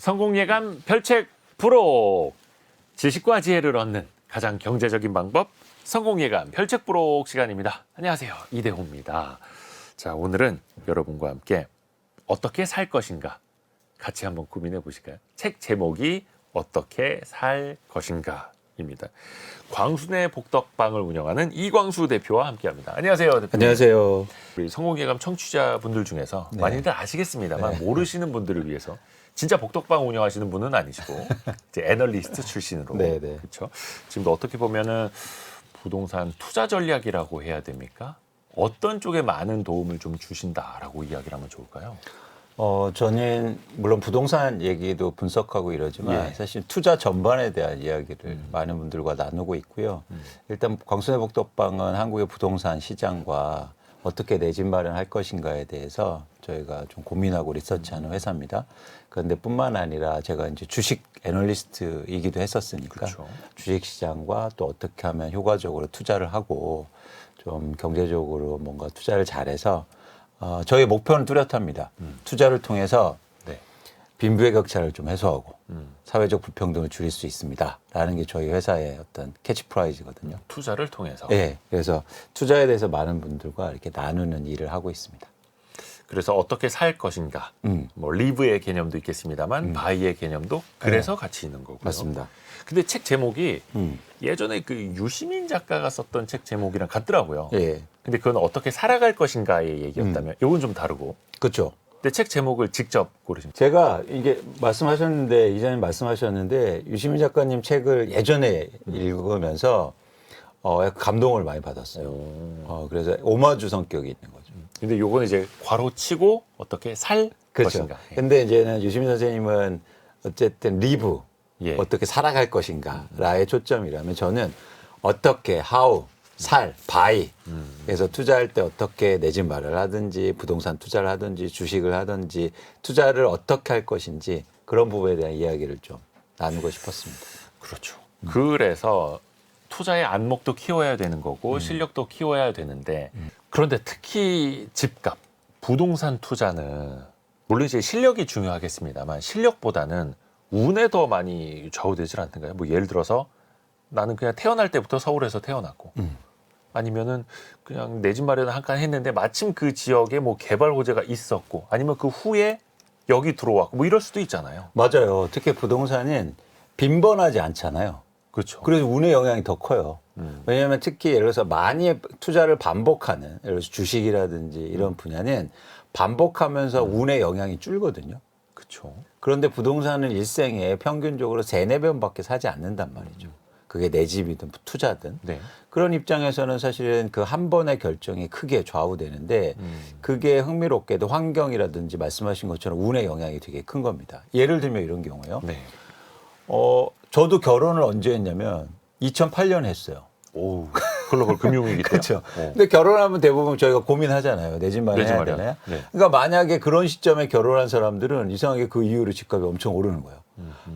성공예감 별책 부록. 지식과 지혜를 얻는 가장 경제적인 방법 성공예감 별책 부록 시간입니다. 안녕하세요. 이대호입니다. 자, 오늘은 여러분과 함께 어떻게 살 것인가 같이 한번 고민해 보실까요? 책 제목이 어떻게 살 것인가입니다. 광순의 복덕방을 운영하는 이광수 대표와 함께합니다. 안녕하세요, 대표님. 안녕하세요. 우리 성공예감 청취자분들 중에서 많이들 아시겠습니다만 모르시는 분들을 위해서 진짜 복덕방 운영하시는 분은 아니시고 이제 애널리스트 출신으로 네네. 그렇죠. 지금도 어떻게 보면은 부동산 투자 전략이라고 해야 됩니까? 어떤 쪽에 많은 도움을 좀 주신다라고 이야기를 하면 좋을까요? 저는 물론 부동산 얘기도 분석하고 이러지만 사실 투자 전반에 대한 이야기를 많은 분들과 나누고 있고요. 일단 광순의 복덕방은 한국의 부동산 시장과 어떻게 내 집 마련할 것인가에 대해서 저희가 좀 고민하고 리서치하는 회사입니다. 그런데 뿐만 아니라 제가 이제 주식 애널리스트이기도 했었으니까 그렇죠. 주식 시장과 또 어떻게 하면 효과적으로 투자를 하고 좀 경제적으로 뭔가 투자를 잘해서 저희 목표는 뚜렷합니다. 투자를 통해서 네. 빈부의 격차를 좀 해소하고 사회적 불평등을 줄일 수 있습니다. 라는 게 저희 회사의 어떤 캐치프라이즈거든요. 투자를 통해서. 네, 그래서 투자에 대해서 많은 분들과 이렇게 나누는 일을 하고 있습니다. 그래서 어떻게 살 것인가. 뭐 리브의 개념도 있겠습니다만 바이의 개념도 그래서 같이 있는 거고요. 맞습니다. 근데 책 제목이 예전에 그 유시민 작가가 썼던 책 제목이랑 같더라고요. 예, 근데 그건 어떻게 살아갈 것인가의 얘기였다면 이건 좀 다르고. 그렇죠. 근데 책 제목을 직접 고르신 제가 이게 이전에 말씀하셨는데 유시민 작가님 책을 예전에 읽으면서 약간 감동을 많이 받았어요. 그래서 오마주 성격이 있는 거죠. 근데 요건 이제 괄호치고 어떻게 살 그렇죠. 것인가. 근데 이제는 유시민 선생님은 어쨌든 리브 예. 어떻게 살아갈 것인가라의 초점이라면 저는 어떻게 how 살 buy 그래서 투자할 때 어떻게 내 집 마련을 하든지 부동산 투자를 하든지 주식을 하든지 투자를 어떻게 할 것인지 그런 부분에 대한 이야기를 좀 나누고 싶었습니다. 그렇죠. 그래서 투자의 안목도 키워야 되는 거고 실력도 키워야 되는데 그런데 특히 집값, 부동산 투자는 물론 이제 실력이 중요하겠습니다만 실력보다는 운에 더 많이 좌우되질 않던가요? 뭐 예를 들어서 나는 그냥 태어날 때부터 서울에서 태어났고 아니면은 그냥 내 집 마련을 한 칸 했는데 마침 그 지역에 뭐 개발 호재가 있었고 아니면 그 후에 여기 들어왔고 뭐 이럴 수도 있잖아요. 맞아요. 특히 부동산은 빈번하지 않잖아요. 그렇죠. 그래서 운의 영향이 더 커요. 왜냐하면 특히 예를 들어서 많이 투자를 반복하는 예를 들어서 주식이라든지 이런 분야는 반복하면서 운의 영향이 줄거든요. 그렇죠. 그런데 부동산은 일생에 평균적으로 3-4번밖에 사지 않는단 말이죠. 그게 내 집이든 투자든. 네. 그런 입장에서는 사실은 그 한 번의 결정이 크게 좌우되는데 그게 흥미롭게도 환경이라든지 말씀하신 것처럼 운의 영향이 되게 큰 겁니다. 예를 들면 이런 경우요. 네. 저도 결혼을 언제 했냐면 2008년 했어요. 오, 글로벌 금융위기 때요. 그렇죠. 근데 결혼하면 대부분 저희가 고민하잖아요. 내 집 마련해야 마련. 되나요? 네. 그러니까 만약에 그런 시점에 결혼한 사람들은 이상하게 그 이후로 집값이 엄청 오르는 거예요.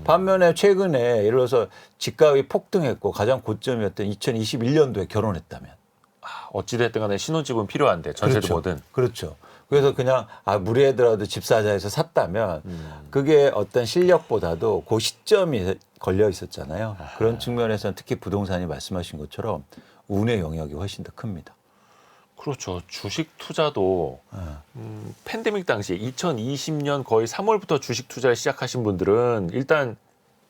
반면에 최근에 예를 들어서 집값이 폭등했고 가장 고점이었던 2021년도에 결혼했다면. 어찌됐든 간에 신혼집은 필요한데 전세도 그렇죠. 뭐든. 그렇죠. 그래서 그냥 무리하더라도 집 사자 해서 샀다면 그게 어떤 실력보다도 그 시점이 걸려 있었잖아요. 그런 측면에서는 특히 부동산이 말씀하신 것처럼 운의 영역이 훨씬 더 큽니다. 그렇죠. 주식 투자도 팬데믹 당시에 2020년 거의 3월부터 주식 투자를 시작하신 분들은 일단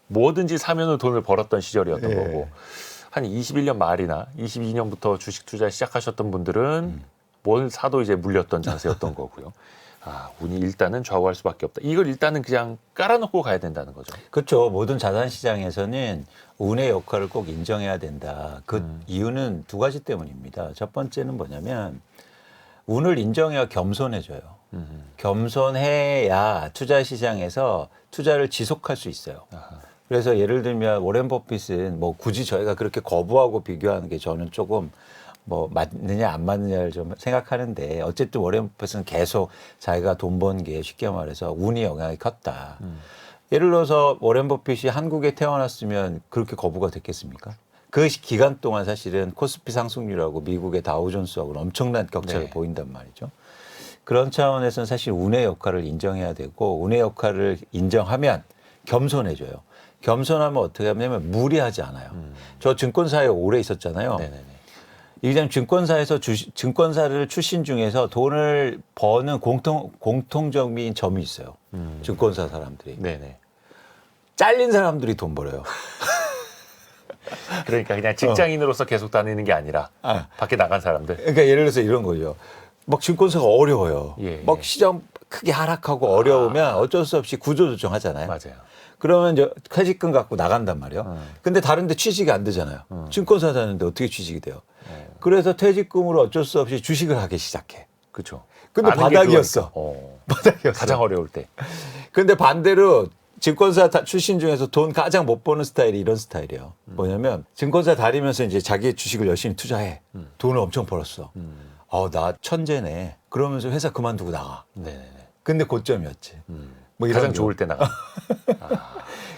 뭐든지 사면은 돈을 벌었던 시절이었던 거고 한 21년 말이나 22년부터 주식 투자 시작하셨던 분들은 뭘 사도 이제 물렸던 자세였던 거고요. 운이 일단은 좌우할 수밖에 없다. 이걸 일단은 그냥 깔아놓고 가야 된다는 거죠. 그렇죠. 모든 자산 시장에서는 운의 역할을 꼭 인정해야 된다. 그 이유는 두 가지 때문입니다. 첫 번째는 뭐냐면 운을 인정해야 겸손해져요. 겸손해야 투자 시장에서 투자를 지속할 수 있어요. 그래서 예를 들면 워렌 버핏은 뭐 굳이 저희가 그렇게 거부하고 비교하는 게 저는 조금 뭐 맞느냐 안 맞느냐를 좀 생각하는데 어쨌든 워렌 버핏은 계속 자기가 돈 번 게 쉽게 말해서 운이 영향이 컸다. 예를 들어서 워렌 버핏이 한국에 태어났으면 그렇게 거부가 됐겠습니까? 그 기간 동안 사실은 코스피 상승률하고 미국의 다우존스하고는 엄청난 격차를 보인단 말이죠. 그런 차원에서는 사실 운의 역할을 인정해야 되고 운의 역할을 인정하면 겸손해져요. 겸손하면 어떻게 하냐면 무리하지 않아요. 저 증권사에 오래 있었잖아요. 네네네. 이장 증권사에서 증권사를 출신 중에서 돈을 버는 공통적인 점이 있어요. 증권사 사람들이. 네네. 잘린 사람들이 돈 벌어요. 그러니까 그냥 직장인으로서 계속 다니는 게 아니라 밖에 나간 사람들. 그러니까 예를 들어서 이런 거죠. 막 증권사가 어려워요. 예, 막 예. 시장 크게 하락하고 어려우면 어쩔 수 없이 구조조정하잖아요. 맞아요. 그러면 이제 퇴직금 갖고 나간단 말이에요. 근데 다른 데 취직이 안 되잖아요. 증권사 사는데 어떻게 취직이 돼요? 그래서 퇴직금으로 어쩔 수 없이 주식을 하기 시작해. 그렇죠. 근데 아는 게 바닥이었어. 그거니까. 바닥이었어. 가장 어려울 때. 근데 반대로 증권사 출신 중에서 돈 가장 못 버는 스타일이 이런 스타일이에요. 뭐냐면 증권사 다니면서 이제 자기 주식을 열심히 투자해. 돈을 엄청 벌었어. 나 천재네. 그러면서 회사 그만두고 나가. 네네네. 근데 고점이었지. 뭐 이런 가장 경우. 좋을 때 나가.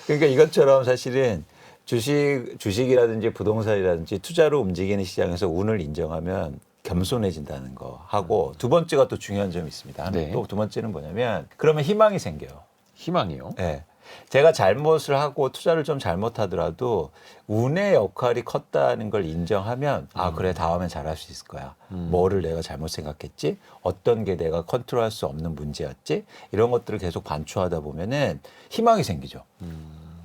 그러니까 이것처럼 사실은 주식이라든지 부동산이라든지 투자로 움직이는 시장에서 운을 인정하면 겸손해진다는 거 하고 두 번째가 또 중요한 점이 있습니다. 네. 또 두 번째는 뭐냐면 그러면 희망이 생겨요. 희망이요. 네. 제가 잘못을 하고 투자를 좀 잘못하더라도 운의 역할이 컸다는 걸 인정하면 그래 다음엔 잘할 수 있을 거야. 뭐를 내가 잘못 생각했지? 어떤 게 내가 컨트롤할 수 없는 문제였지? 이런 것들을 계속 반추하다 보면은 희망이 생기죠.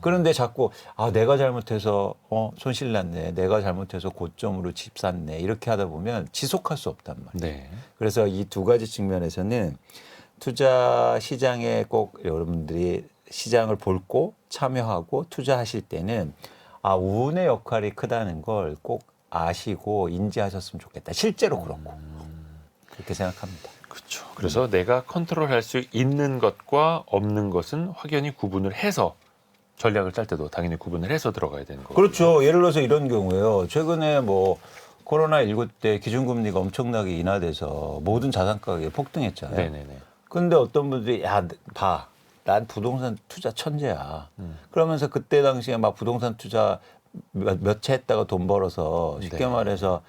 그런데 자꾸 내가 잘못해서 손실 났네. 내가 잘못해서 고점으로 집 샀네. 이렇게 하다 보면 지속할 수 없단 말이에요. 네. 그래서 이 두 가지 측면에서는 투자 시장에 꼭 여러분들이 시장을 볼고 참여하고 투자하실 때는 운의 역할이 크다는 걸 꼭 아시고 인지하셨으면 좋겠다. 실제로 그렇고 그렇게 생각합니다. 그렇죠. 그래서 내가 컨트롤할 수 있는 것과 없는 것은 확연히 구분을 해서 전략을 짤 때도 당연히 구분을 해서 들어가야 되는 거고. 그렇죠. 예를 들어서 이런 경우에요. 최근에 뭐 코로나19 때 기준금리가 엄청나게 인하돼서 모든 자산 가격이 폭등했잖아요. 네네네. 근데 어떤 분들이 봐. 난 부동산 투자 천재야. 그러면서 그때 당시에 막 부동산 투자 몇 채 했다가 돈 벌어서 쉽게 네. 말해서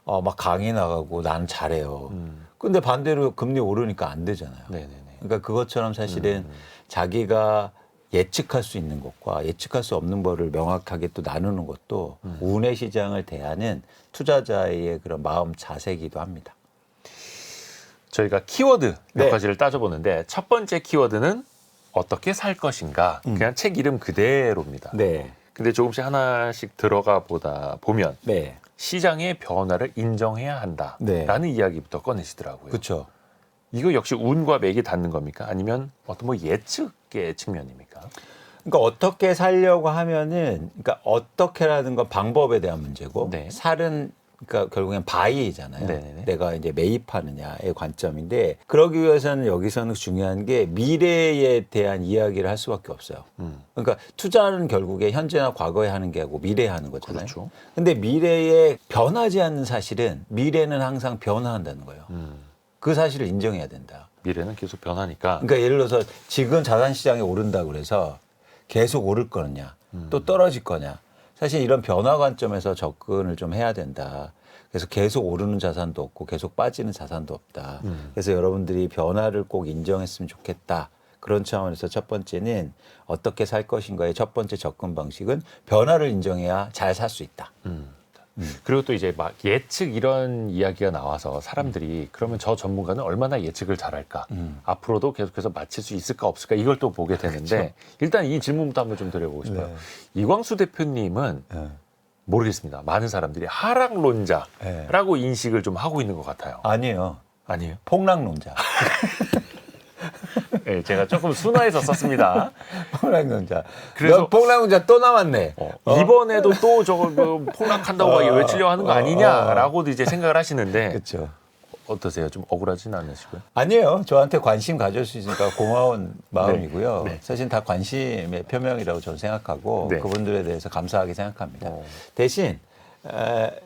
막 강의 나가고 난 잘해요. 근데 반대로 금리 오르니까 안 되잖아요. 네네네. 그러니까 그것처럼 사실은 자기가 예측할 수 있는 것과 예측할 수 없는 거를 명확하게 또 나누는 것도 운의 시장을 대하는 투자자의 그런 마음 자세이기도 합니다. 저희가 키워드 몇 네. 가지를 따져보는데 첫 번째 키워드는 어떻게 살 것인가. 그냥 책 이름 그대로입니다. 네. 근데 조금씩 하나씩 들어가 보다 보면 네. 시장의 변화를 인정해야 한다라는 네. 이야기부터 꺼내시더라고요. 그렇죠. 이거 역시 운과 맥이 닿는 겁니까? 아니면 어떤 뭐 예측의 측면입니까? 그러니까 어떻게 살려고 하면은 그러니까 어떻게라는 건 방법에 대한 문제고 네. 살은 그러니까 결국엔 바이잖아요. 네네네. 내가 이제 매입하느냐의 관점인데 그러기 위해서는 여기서는 중요한 게 미래에 대한 이야기를 할 수밖에 없어요. 그러니까 투자는 결국에 현재나 과거에 하는 게 아니고 미래에 하는 거잖아요. 그렇죠. 근데 미래에 변하지 않는 사실은 미래는 항상 변화한다는 거예요. 그 사실을 인정해야 된다. 미래는 계속 변하니까. 그러니까 예를 들어서 지금 자산시장이 오른다고 그래서 계속 오를 거냐 또 떨어질 거냐. 사실 이런 변화 관점에서 접근을 좀 해야 된다. 그래서 계속 오르는 자산도 없고 계속 빠지는 자산도 없다. 그래서 여러분들이 변화를 꼭 인정했으면 좋겠다. 그런 차원에서 첫 번째는 어떻게 살 것인가의 첫 번째 접근 방식은 변화를 인정해야 잘 살 수 있다. 그리고 또 이제 막 예측 이런 이야기가 나와서 사람들이 그러면 저 전문가는 얼마나 예측을 잘할까? 앞으로도 계속해서 맞힐 수 있을까 없을까? 이걸 또 보게 되는데 그렇죠. 일단 이 질문부터 한번 좀 드려보고 싶어요. 네. 이광수 대표님은 모르겠습니다. 많은 사람들이 하락론자라고 인식을 좀 하고 있는 것 같아요. 아니에요. 아니에요? 폭락론자. 네, 제가 조금 순화해서 썼습니다. 폭락론자. 그래서- 폭락론자 또 나왔네. 이번에도 또 저거 그 폭락한다고 외치려고 하는 거 아니냐라고도 이제 생각을 하시는데 그렇죠. 어떠세요? 좀 억울하진 않으시고요? 아니에요. 저한테 관심 가져주시니까 고마운 마음이고요. 네. 사실 다 관심의 표명이라고 저는 생각하고 네. 그분들에 대해서 감사하게 생각합니다. 어. 대신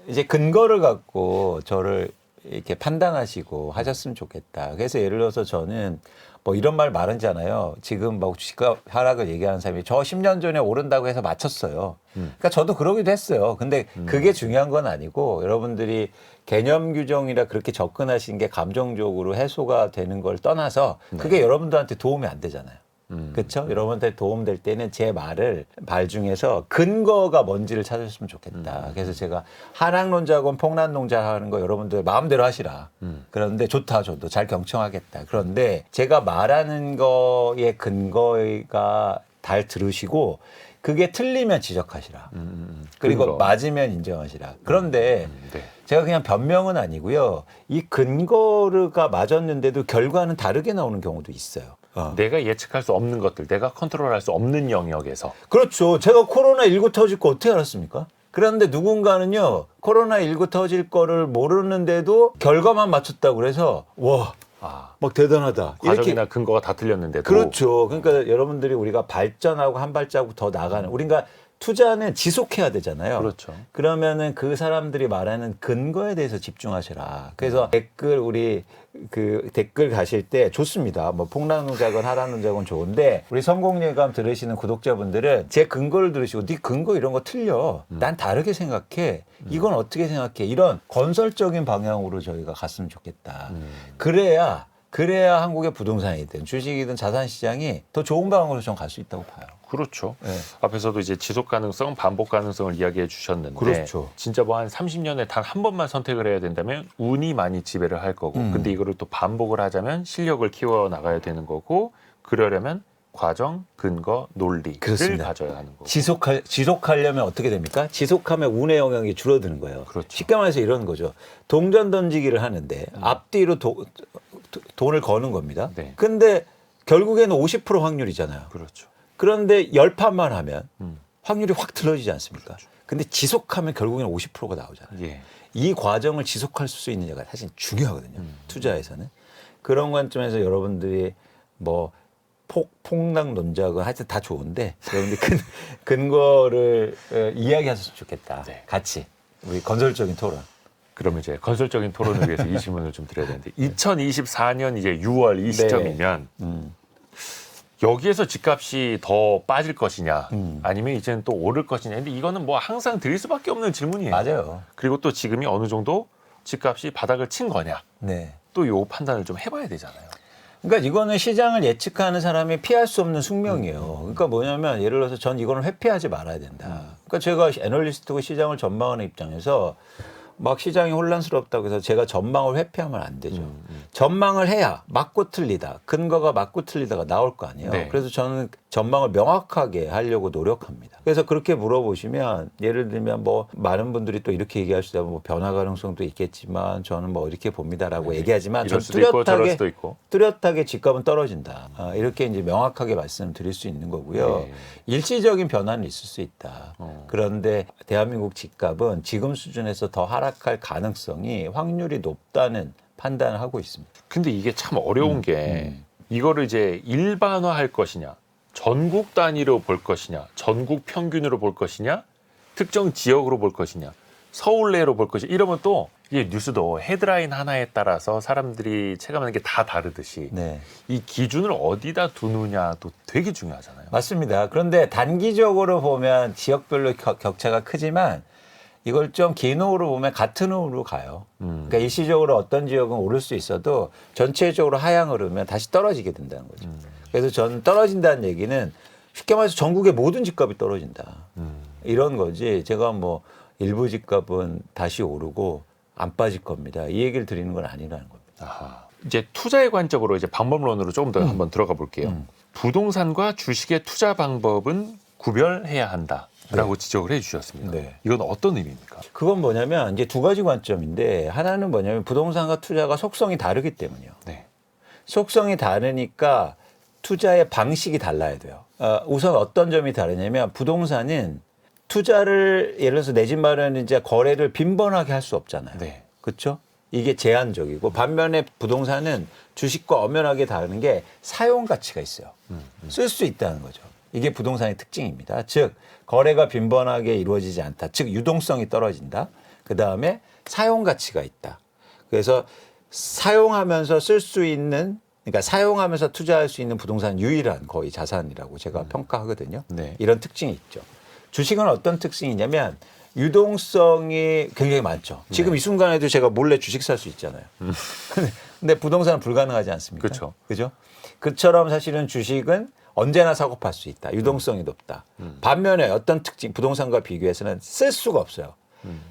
이제 근거를 갖고 저를 이렇게 판단하시고 하셨으면 좋겠다. 그래서 예를 들어서 저는 뭐 이런 말 많은잖아요. 지금 뭐 주식값 하락을 얘기하는 사람이 저 10년 전에 오른다고 해서 맞췄어요. 그러니까 저도 그러기도 했어요. 근데 그게 중요한 건 아니고 여러분들이 개념 규정이라 그렇게 접근하신 게 감정적으로 해소가 되는 걸 떠나서 그게 여러분들한테 도움이 안 되잖아요. 그렇죠? 여러분한테 도움될 때는 제 말 중에서 근거가 뭔지를 찾았으면 좋겠다. 그래서 제가 한학론자건 폭락론자 하는 거 여러분들 마음대로 하시라. 그런데 좋다, 저도 잘 경청하겠다. 그런데 제가 말하는 거의 근거가 잘 들으시고 그게 틀리면 지적하시라. 그리고 근거. 맞으면 인정하시라. 그런데 네. 제가 그냥 변명은 아니고요. 이 근거가 맞았는데도 결과는 다르게 나오는 경우도 있어요. 내가 예측할 수 없는 것들, 내가 컨트롤할 수 없는 영역에서 그렇죠. 제가 코로나19 터질 거 어떻게 알았습니까? 그런데 누군가는요, 코로나19 터질 거를 모르는데도 결과만 맞췄다고 그래서, 와, 막 대단하다. 과정이나 근거가 다 틀렸는데도 그렇죠. 그러니까 여러분들이 우리가 발전하고 한 발자국 더 나가는, 우리가 투자는 지속해야 되잖아요. 그렇죠. 그러면은 그 사람들이 말하는 근거에 대해서 집중하시라. 그래서 우리 댓글 가실 때 좋습니다. 뭐 폭락론자건 하락론자건 좋은데 우리 성공예감 들으시는 구독자분들은 제 근거를 들으시고 네 근거 이런 거 틀려. 난 다르게 생각해. 이건 어떻게 생각해? 이런 건설적인 방향으로 저희가 갔으면 좋겠다. 그래야 한국의 부동산이든 주식이든 자산시장이 더 좋은 방향으로 좀 갈 수 있다고 봐요. 그렇죠. 네. 앞에서도 이제 지속 가능성, 반복 가능성을 이야기해 주셨는데 그렇죠. 진짜 뭐 한 30년에 단 한 번만 선택을 해야 된다면 운이 많이 지배를 할 거고 근데 이거를 또 반복을 하자면 실력을 키워 나가야 되는 거고 그러려면 과정, 근거, 논리를 그렇습니다. 가져야 하는 거고. 지속하려면 어떻게 됩니까? 지속하면 운의 영향이 줄어드는 거예요. 그렇죠. 쉽게 말해서 이런 거죠. 동전 던지기를 하는데 앞뒤로 돈을 거는 겁니다. 네. 근데 결국에는 50% 확률이잖아요. 그렇죠. 그런데 10판만 하면 음. 확률이 확 틀어지지 않습니까? 그렇죠. 근데 지속하면 결국에는 50%가 나오잖아요. 예. 이 과정을 지속할 수 있느냐가 사실 중요하거든요. 투자에서는. 그런 관점에서 여러분들이 뭐 폭락 논작은 하여튼 다 좋은데 여러분들이 근거를 이야기하셨으면 좋겠다. 네. 같이 우리 건설적인 토론. 그러면 이제 건설적인 토론을 위해서 이 질문을 좀 드려야 되는데 2024년 이제 6월 이 시점이면 여기에서 집값이 더 빠질 것이냐 아니면 이제는 또 오를 것이냐 근데 이거는 뭐 항상 드릴 수밖에 없는 질문이에요. 맞아요. 그리고 또 지금이 어느 정도 집값이 바닥을 친 거냐 네. 또 요 판단을 좀 해봐야 되잖아요. 그러니까 이거는 시장을 예측하는 사람이 피할 수 없는 숙명이에요. 그러니까 뭐냐면 예를 들어서 전 이거는 회피하지 말아야 된다. 그러니까 제가 애널리스트고 시장을 전망하는 입장에서 막 시장이 혼란스럽다고 해서 제가 전망을 회피하면 안 되죠. 전망을 해야 맞고 틀리다. 근거가 맞고 틀리다가 나올 거 아니에요. 네. 그래서 저는 전망을 명확하게 하려고 노력합니다. 그래서 그렇게 물어보시면 예를 들면 뭐 많은 분들이 또 이렇게 얘기하시다 뭐 변화 가능성도 있겠지만 저는 뭐 이렇게 봅니다라고 얘기하지만 이럴 전 수도 있고 저럴 수도 있고. 뚜렷하게 집값은 떨어진다. 이렇게 이제 명확하게 말씀드릴 수 있는 거고요. 네. 일시적인 변화는 있을 수 있다. 그런데 대한민국 집값은 지금 수준에서 더 하락할 가능성이 확률이 높다는 판단을 하고 있습니다. 근데 이게 참 어려운 게 이거를 이제 일반화할 것이냐 전국 단위로 볼 것이냐 전국 평균으로 볼 것이냐 특정 지역으로 볼 것이냐 서울 내로 볼 것이냐 이러면 또 이게 뉴스도 헤드라인 하나에 따라서 사람들이 체감하는 게 다 다르듯이 네. 이 기준을 어디다 두느냐도 되게 중요하잖아요. 맞습니다. 그런데 단기적으로 보면 지역별로 격차가 크지만 이걸 좀 긴 호흡으로 보면 같은 호흡으로 가요. 그러니까 일시적으로 어떤 지역은 오를 수 있어도 전체적으로 하향 흐르면 다시 떨어지게 된다는 거죠. 그래서 저는 떨어진다는 얘기는 쉽게 말해서 전국의 모든 집값이 떨어진다. 이런 거지. 제가 뭐 일부 집값은 다시 오르고 안 빠질 겁니다. 이 얘기를 드리는 건 아니라는 겁니다. 아하. 이제 투자의 관점으로 이제 방법론으로 조금 더 한번 들어가 볼게요. 부동산과 주식의 투자 방법은 구별해야 한다라고 지적을 해주셨습니다. 네. 이건 어떤 의미입니까? 그건 뭐냐면 이제 두 가지 관점인데 하나는 뭐냐면 부동산과 투자가 속성이 다르기 때문이요. 네. 속성이 다르니까 투자의 방식이 달라야 돼요. 우선 어떤 점이 다르냐면 부동산은 투자를 예를 들어서 내 집 마련 이제 거래를 빈번하게 할 수 없잖아요. 네. 그렇죠? 이게 제한적이고 반면에 부동산은 주식과 엄연하게 다른 게 사용 가치가 있어요. 쓸 수 있다는 거죠. 이게 부동산의 특징입니다. 즉 거래가 빈번하게 이루어지지 않다. 즉 유동성이 떨어진다. 그다음에 사용 가치가 있다. 그래서 사용하면서 쓸 수 있는 그러니까 사용하면서 투자할 수 있는 부동산 유일한 거의 자산이라고 제가 평가하거든요. 네. 이런 특징이 있죠. 주식은 어떤 특징이냐면 유동성이 굉장히 많죠. 지금 이 순간에도 제가 몰래 주식 살 수 있잖아요. 근데 부동산은 불가능하지 않습니까? 그렇죠. 그죠? 그처럼 사실은 주식은 언제나 사고 팔 수 있다. 유동성이 높다. 반면에 어떤 특징 부동산과 비교해서는 쓸 수가 없어요.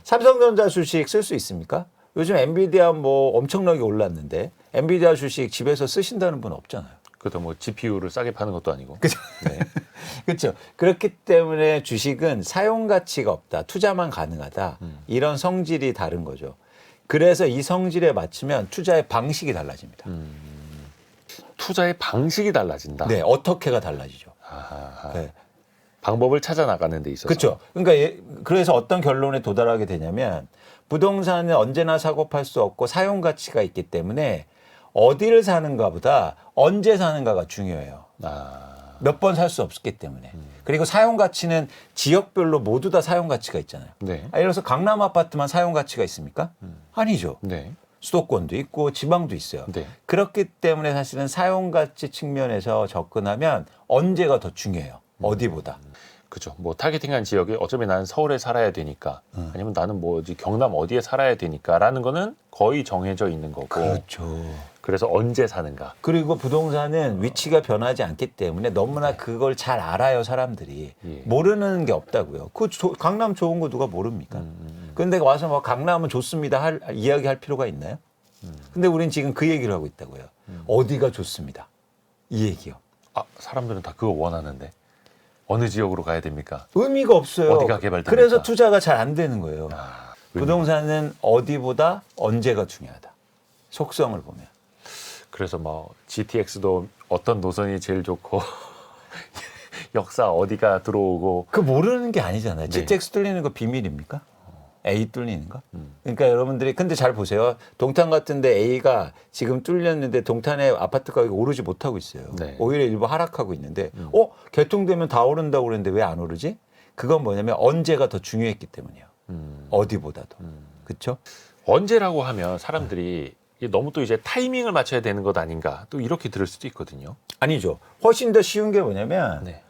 삼성전자 주식 쓸 수 있습니까? 요즘 엔비디아 뭐 엄청나게 올랐는데 엔비디아 주식 집에서 쓰신다는 분 없잖아요. 그것도 뭐 GPU를 싸게 파는 것도 아니고. 그죠? 네. 그렇죠. 그렇기 때문에 주식은 사용 가치가 없다. 투자만 가능하다. 이런 성질이 다른 거죠. 그래서 이 성질에 맞추면 투자의 방식이 달라집니다. 투자의 방식이 달라진다. 네, 어떻게가 달라지죠. 아하. 네. 방법을 찾아 나가는 데 있어서. 그렇죠. 그러니까 그래서 어떤 결론에 도달하게 되냐면 부동산은 언제나 사고 팔 수 없고 사용 가치가 있기 때문에 어디를 사는가보다 언제 사는가가 중요해요. 아. 몇 번 살 수 없기 때문에. 그리고 사용 가치는 지역별로 모두 다 사용 가치가 있잖아요. 네. 예를 들어서 강남 아파트만 사용 가치가 있습니까? 아니죠. 네. 수도권도 있고 지방도 있어요. 네. 그렇기 때문에 사실은 사용 가치 측면에서 접근하면 언제가 더 중요해요. 어디보다. 그죠. 뭐 타겟팅한 지역이 어차피 나는 서울에 살아야 되니까 아니면 나는 뭐지 경남 어디에 살아야 되니까라는 거는 거의 정해져 있는 거고. 그렇죠. 그래서 언제 사는가. 그리고 부동산은 위치가 변하지 않기 때문에 너무나 그걸 잘 알아요, 사람들이. 예. 모르는 게 없다고요. 강남 좋은 거 누가 모릅니까? 근데 와서 뭐 강남은 좋습니다 이야기할 필요가 있나요? 근데 우린 지금 그 얘기를 하고 있다고요. 어디가 좋습니다. 이 얘기요. 아, 사람들은 다 그거 원하는데 어느 지역으로 가야 됩니까? 의미가 없어요. 어디가 개발됩니까? 그래서 투자가 잘 안 되는 거예요. 아, 부동산은 어디보다 언제가 중요하다. 속성을 보면. 그래서 뭐 GTX도 어떤 노선이 제일 좋고 역사 어디가 들어오고. 그 모르는 게 아니잖아요. 네. GTX 뚫리는 거 비밀입니까? A 뚫리는 거? 그러니까 여러분들이 근데 잘 보세요. 동탄 같은데 A가 지금 뚫렸는데 동탄의 아파트 가격이 오르지 못하고 있어요. 네. 오히려 일부 하락하고 있는데 개통되면 다 오른다고 그랬는데 왜 안 오르지? 그건 뭐냐면 언제가 더 중요했기 때문이에요. 어디보다도. 그렇죠? 언제라고 하면 사람들이 이게 너무 또 이제 타이밍을 맞춰야 되는 것 아닌가 또 이렇게 들을 수도 있거든요. 아니죠. 훨씬 더 쉬운 게 뭐냐면 네.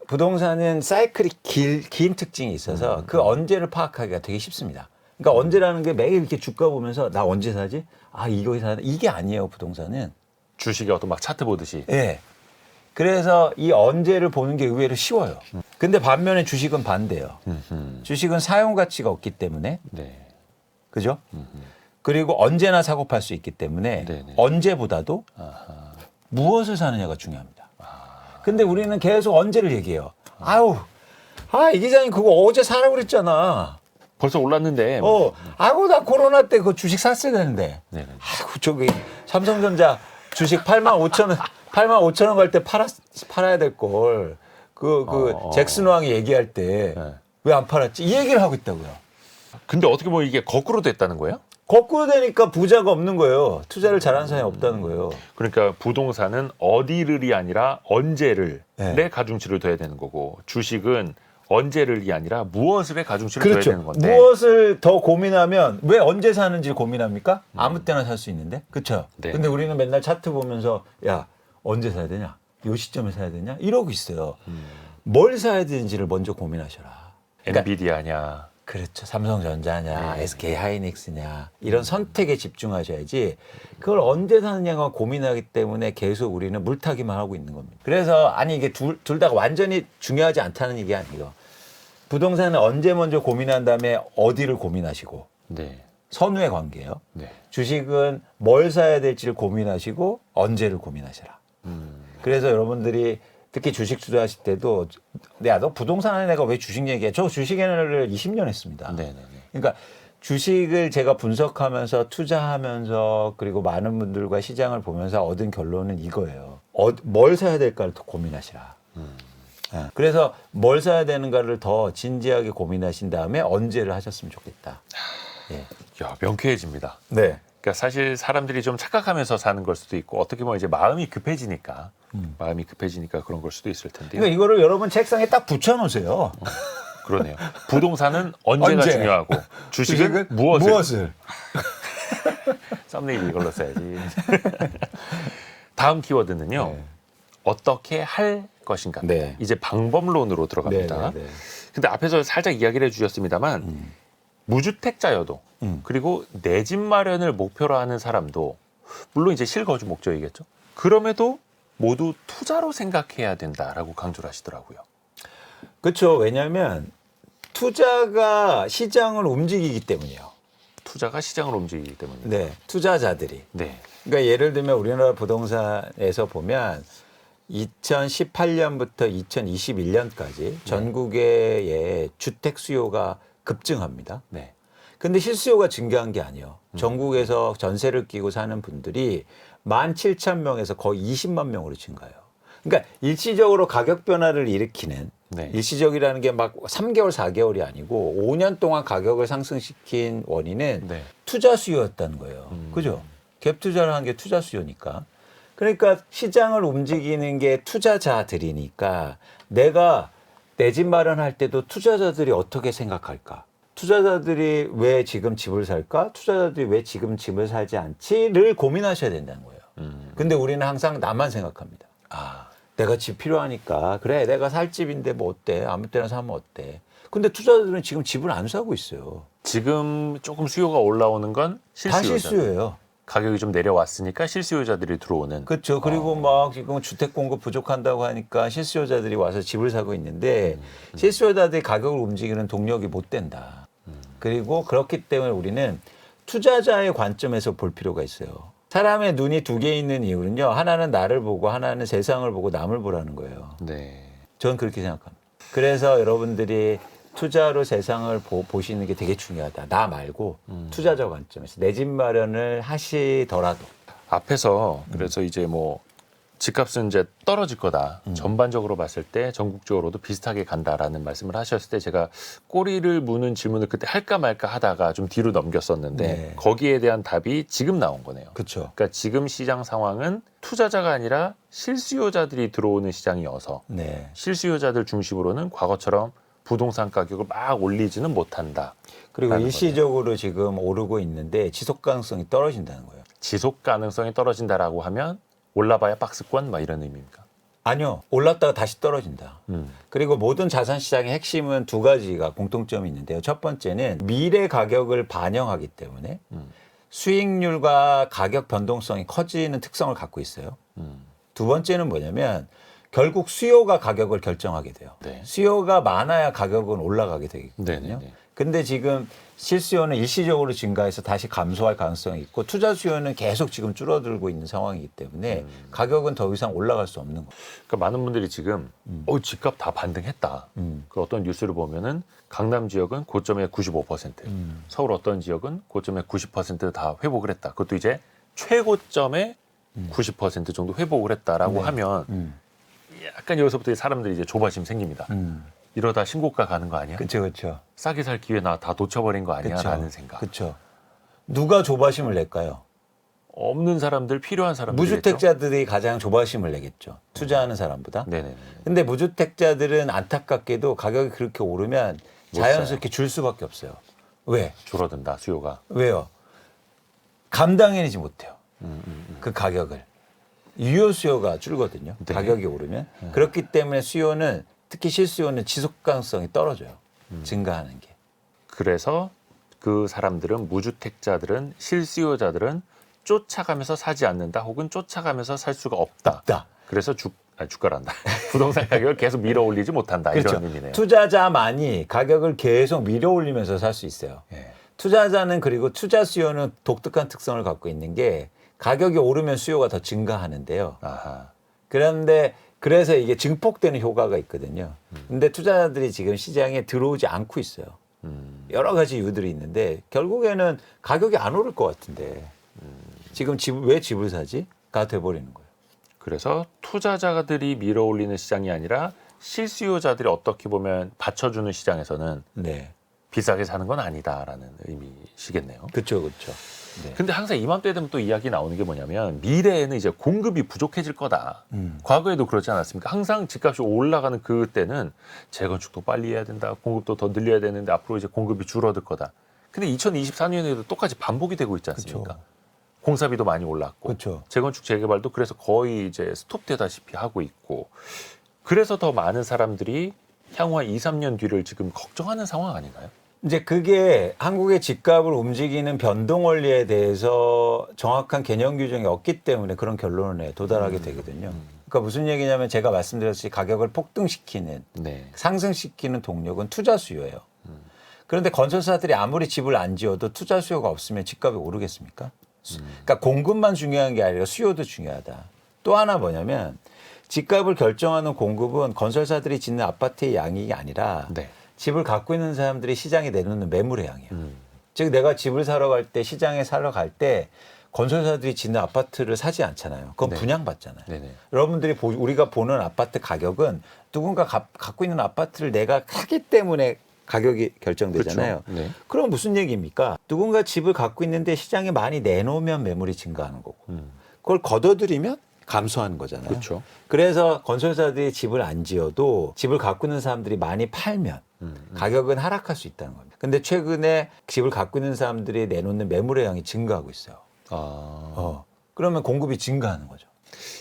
부동산은 사이클이 긴 특징이 있어서 그 언제를 파악하기가 되게 쉽습니다. 그러니까 언제라는 게 매일 이렇게 주가 보면서 나 언제 사지? 아, 이거 사야 돼. 이게 아니에요, 부동산은. 주식이 어떤 막 차트 보듯이. 예. 그래서 이 언제를 보는 게 의외로 쉬워요. 근데 반면에 주식은 반대예요. 주식은 사용 가치가 없기 때문에. 네. 그죠? 그리고 언제나 사고 팔 수 있기 때문에 네네. 언제보다도 아하. 무엇을 사느냐가 중요합니다. 근데 우리는 계속 언제를 얘기해요. 이 기자님 그거 어제 사라고 그랬잖아. 벌써 올랐는데. 나 코로나 때 그 주식 샀어야 되는데. 네네. 저기 삼성전자 주식 85,000원, 85,000원 갈 때 팔아야 될 걸. 잭슨 왕이 얘기할 때 왜 안 팔았지? 이 얘기를 하고 있다고요. 근데 어떻게 보면 이게 거꾸로 됐다는 거예요? 거꾸로 되니까 부자가 없는 거예요. 투자를 잘하는 사람이 없다는 거예요. 그러니까 부동산은 어디를이 아니라 언제를 네. 내 가중치를 둬야 되는 거고 주식은 언제를이 아니라 무엇을의 가중치를 둬야 그렇죠. 되는 건데. 무엇을 더 고민하면 왜 언제 사는지 고민합니까? 아무 때나 살 수 있는데. 그렇죠. 네. 근데 우리는 맨날 차트 보면서 야, 언제 사야 되냐? 요 시점에 사야 되냐? 이러고 있어요. 뭘 사야 되는지를 먼저 고민하셔라. 그러니까 엔비디아냐. 그렇죠. 삼성전자냐, 네. SK 하이닉스냐 이런 선택에 집중하셔야지 그걸 언제 사느냐가 고민하기 때문에 계속 우리는 물타기만 하고 있는 겁니다. 그래서 아니 이게 둘 다 완전히 중요하지 않다는 얘기 아니에요. 부동산은 언제 먼저 고민한 다음에 어디를 고민하시고 네. 선후의 관계예요. 네. 주식은 뭘 사야 될지를 고민하시고 언제를 고민하셔라. 그래서 여러분들이 특히 주식 투자하실 때도 너 부동산 안에 내가 왜 주식 얘기해? 저 주식 애널을 20년 했습니다. 네네네. 그러니까 주식을 제가 분석하면서 투자하면서 그리고 많은 분들과 시장을 보면서 얻은 결론은 이거예요. 뭘 사야 될까를 더 고민하시라. 그래서 뭘 사야 되는가를 더 진지하게 고민하신 다음에 언제를 하셨으면 좋겠다. 예. 야, 명쾌해집니다. 네. 그러니까 사실 사람들이 좀 착각하면서 사는 걸 수도 있고 어떻게 보면 이제 마음이 급해지니까 그런 걸 수도 있을 텐데요. 그러니까 이거를 여러분 책상에 딱 붙여놓으세요. 그러네요. 부동산은 언제가 언제? 중요하고 주식은 무엇을. 썸네일 이걸로 써야지. 다음 키워드는요. 네. 어떻게 할 것인가. 네. 이제 방법론으로 들어갑니다. 네. 근데 앞에서 살짝 이야기를 해주셨습니다만 무주택자여도 그리고 내 집 마련을 목표로 하는 사람도 물론 이제 실거주 목적이겠죠. 그럼에도 모두 투자로 생각해야 된다라고 강조를 하시더라고요. 그렇죠. 왜냐하면 투자가 시장을 움직이기 때문이에요. 투자가 시장을 움직이기 때문에. 네, 투자자들이. 네. 그러니까 예를 들면 우리나라 부동산에서 보면 2018년부터 2021년까지 전국의 주택 수요가 급증합니다. 네. 근데 실수요가 증가한 게 아니에요. 전국에서 전세를 끼고 사는 분들이 17,000명에서 거의 20만 명으로 증가해요. 그러니까 일시적으로 가격 변화를 일으키는 네. 일시적이라는 게 막 3개월, 4개월이 아니고 5년 동안 가격을 상승시킨 원인은 네. 투자 수요였다는 거예요. 그죠? 갭 투자를 한 게 투자 수요니까. 그러니까 시장을 움직이는 게 투자자들이니까 내가 내 집 마련할 때도 투자자들이 어떻게 생각할까? 투자자들이 왜 지금 집을 살까? 투자자들이 왜 지금 집을 사지 않지?를 고민하셔야 된다는 거예요. 근데 우리는 항상 나만 생각합니다. 아, 내가 집 필요하니까 그래 내가 살 집인데 뭐 어때? 아무 때나 사면 어때? 근데 투자자들은 지금 집을 안 사고 있어요. 지금 조금 수요가 올라오는 건 다 실수요자. 실수예요. 가격이 좀 내려왔으니까 실수요자들이 들어오는. 그렇죠. 그리고 막 지금 주택 공급 부족한다고 하니까 실수요자들이 와서 집을 사고 있는데 실수요자들이 가격을 움직이는 동력이 못 된다. 그리고 그렇기 때문에 우리는 투자자의 관점에서 볼 필요가 있어요. 사람의 눈이 두 개 있는 이유는요. 하나는 나를 보고 하나는 세상을 보고 남을 보라는 거예요. 네. 저는 그렇게 생각합니다. 그래서 여러분들이 투자로 세상을 보시는 게 되게 중요하다. 나 말고 투자자 관점에서 내 집 마련을 하시더라도. 앞에서 그래서 이제 뭐 집값은 이제 떨어질 거다. 전반적으로 봤을 때 전국적으로도 비슷하게 간다라는 말씀을 하셨을 때 제가 꼬리를 무는 질문을 그때 할까 말까 하다가 좀 뒤로 넘겼었는데 네. 거기에 대한 답이 지금 나온 거네요. 그렇죠. 그러니까 지금 시장 상황은 투자자가 아니라 실수요자들이 들어오는 시장이어서 네. 실수요자들 중심으로는 과거처럼 부동산 가격을 막 올리지는 못한다. 그리고 라는 일시적으로 지금 오르고 있는데 지속 가능성이 떨어진다는 거예요. 지속 가능성이 떨어진다라고 하면 올라봐야 박스권 막 이런 의미입니까? 아니요. 올랐다가 다시 떨어진다. 음. 그리고 모든 자산 시장의 핵심은 두 가지가 공통점이 있는데요. 첫 번째는 미래 가격을 반영하기 때문에 수익률과 가격 변동성이 커지는 특성을 갖고 있어요. 두 번째는 뭐냐면 결국 수요가 가격을 결정하게 돼요. 네. 수요가 많아야 가격은 올라가게 되거든요. 네네네. 근데 지금 실수요는 일시적으로 증가해서 다시 감소할 가능성이 있고 투자 수요는 계속 지금 줄어들고 있는 상황이기 때문에 가격은 더 이상 올라갈 수 없는 거예요. 그러니까 많은 분들이 지금 집값 다 반등했다. 그 어떤 뉴스를 보면은 강남 지역은 고점의 95%, 서울 어떤 지역은 고점의 90%다 회복을 했다. 그것도 이제 최고점의 90% 정도 회복을 했다라고 네. 하면 약간 여기서부터 사람들이 이제 조바심 생깁니다. 이러다 신고가 가는 거 아니야? 그렇죠, 그렇죠. 싸게 살 기회 나 다 놓쳐버린 거 아니야? 라는 생각. 그렇죠. 누가 조바심을 낼까요? 없는 사람들, 필요한 사람들. 무주택자들이 가장 조바심을 내겠죠. 투자하는 사람보다. 네네. 근데 무주택자들은 안타깝게도 가격이 그렇게 오르면 자연스럽게 줄 수밖에 없어요. 왜? 줄어든다 수요가. 왜요? 감당해내지 못해요. 그 가격을. 유효 수요가 줄거든요. 네. 가격이 오르면. 그렇기 때문에 수요는 특히 실수요는 지속 가능성이 떨어져요. 증가하는 게. 그래서 그 사람들은 무주택자들은 실수요자들은 쫓아가면서 사지 않는다 혹은 쫓아가면서 살 수가 없다. 없다. 그래서 주가란다. 부동산 가격을 계속 밀어 올리지 못한다. 그렇죠. 이런 의미네요. 투자자만이 가격을 계속 밀어 올리면서 살 수 있어요. 예. 투자자는 그리고 투자 수요는 독특한 특성을 갖고 있는 게 가격이 오르면 수요가 더 증가하는데요. 아하. 그런데 그래서 이게 증폭되는 효과가 있거든요. 근데 투자자들이 지금 시장에 들어오지 않고 있어요. 여러 가지 이유들이 있는데 결국에는 가격이 안 오를 것 같은데 지금 왜 집을 사지? 가 돼버리는 거예요. 그래서 투자자들이 밀어 올리는 시장이 아니라 실수요자들이 어떻게 보면 받쳐주는 시장에서는 네. 비싸게 사는 건 아니다라는 의미시겠네요. 그렇죠, 그렇죠. 네. 근데 항상 이맘때 되면 또 이야기 나오는 게 뭐냐면 미래에는 이제 공급이 부족해질 거다. 과거에도 그렇지 않았습니까? 항상 집값이 올라가는 그때는 재건축도 빨리 해야 된다. 공급도 더 늘려야 되는데 앞으로 이제 공급이 줄어들 거다. 근데 2024년에도 똑같이 반복이 되고 있지 않습니까? 그쵸. 공사비도 많이 올랐고 그쵸. 재건축 재개발도 그래서 거의 이제 스톱되다시피 하고 있고 그래서 더 많은 사람들이 향후 한 2, 3년 뒤를 지금 걱정하는 상황 아닌가요? 이제 그게 한국의 집값을 움직이는 변동 원리에 대해서 정확한 개념 규정이 없기 때문에 그런 결론에 도달하게 되거든요. 그러니까 무슨 얘기냐면 제가 말씀드렸듯이 가격을 폭등시키는 네. 상승시키는 동력은 투자 수요예요. 그런데 건설사들이 아무리 집을 안 지어도 투자 수요가 없으면 집값이 오르겠습니까? 그러니까 공급만 중요한 게 아니라 수요도 중요하다. 또 하나 뭐냐면 집값을 결정하는 공급은 건설사들이 짓는 아파트의 양이 아니라 네. 집을 갖고 있는 사람들이 시장에 내놓는 매물의 양이에요. 즉 내가 집을 사러 갈 때 시장에 사러 갈 때 건설사들이 짓는 아파트를 사지 않잖아요. 그건 네. 분양받잖아요. 네네. 여러분들이 우리가 보는 아파트 가격은 누군가 갖고 있는 아파트를 내가 사기 때문에 가격이 결정되잖아요. 그렇죠. 네. 그럼 무슨 얘기입니까? 누군가 집을 갖고 있는데 시장에 많이 내놓으면 매물이 증가하는 거고 그걸 걷어들이면 감소하는 거잖아요. 그렇죠. 그래서 건설사들이 집을 안 지어도 집을 갖고 있는 사람들이 많이 팔면 가격은 하락할 수 있다는 겁니다. 근데 최근에 집을 갖고 있는 사람들이 내놓는 매물의 양이 증가하고 있어요. 그러면 공급이 증가하는 거죠.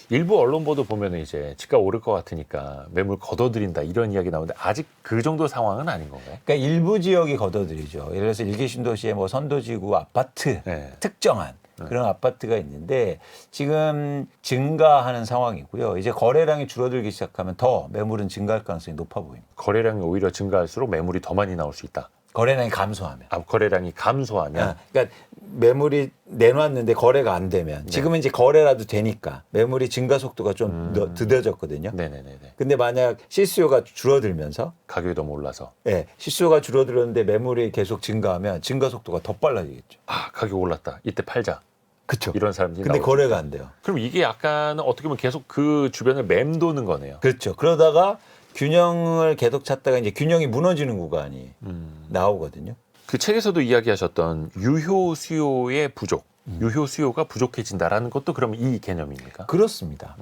일부 언론 보도 보면은 이제 집값 오를 것 같으니까 매물 걷어들인다 이런 이야기 나오는데 아직 그 정도 상황은 아닌 건가요? 그러니까 일부 지역이 걷어들이죠. 예를 들어서 일개 신도시에 뭐 선도지구 아파트 네. 특정한 그런 아파트가 있는데 지금 증가하는 상황이고요. 이제 거래량이 줄어들기 시작하면 더 매물은 증가할 가능성이 높아 보입니다. 거래량이 오히려 증가할수록 매물이 더 많이 나올 수 있다. 거래량이 감소하면. 거래량이 감소하면 그러니까 매물이 내놨는데 거래가 안 되면 지금은 이제 거래라도 되니까 매물이 증가 속도가 좀 더뎌졌거든요. 네네네네. 근데 만약 실수요가 줄어들면서 가격이 너무 올라서 실수요가 줄어들었는데 매물이 계속 증가하면 증가 속도가 더 빨라지겠죠. 가격 올랐다. 이때 팔자. 그렇죠. 이런 사람들이 근데 나올 수 거래가 있다. 안 돼요. 그럼 이게 약간은 어떻게 보면 계속 그 주변을 맴도는 거네요. 그렇죠. 그러다가 균형을 계속 찾다가 이제 균형이 무너지는 구간이 나오거든요. 그 책에서도 이야기하셨던 유효 수요의 부족, 유효 수요가 부족해진다라는 것도 그럼 이 개념입니까? 그렇습니다.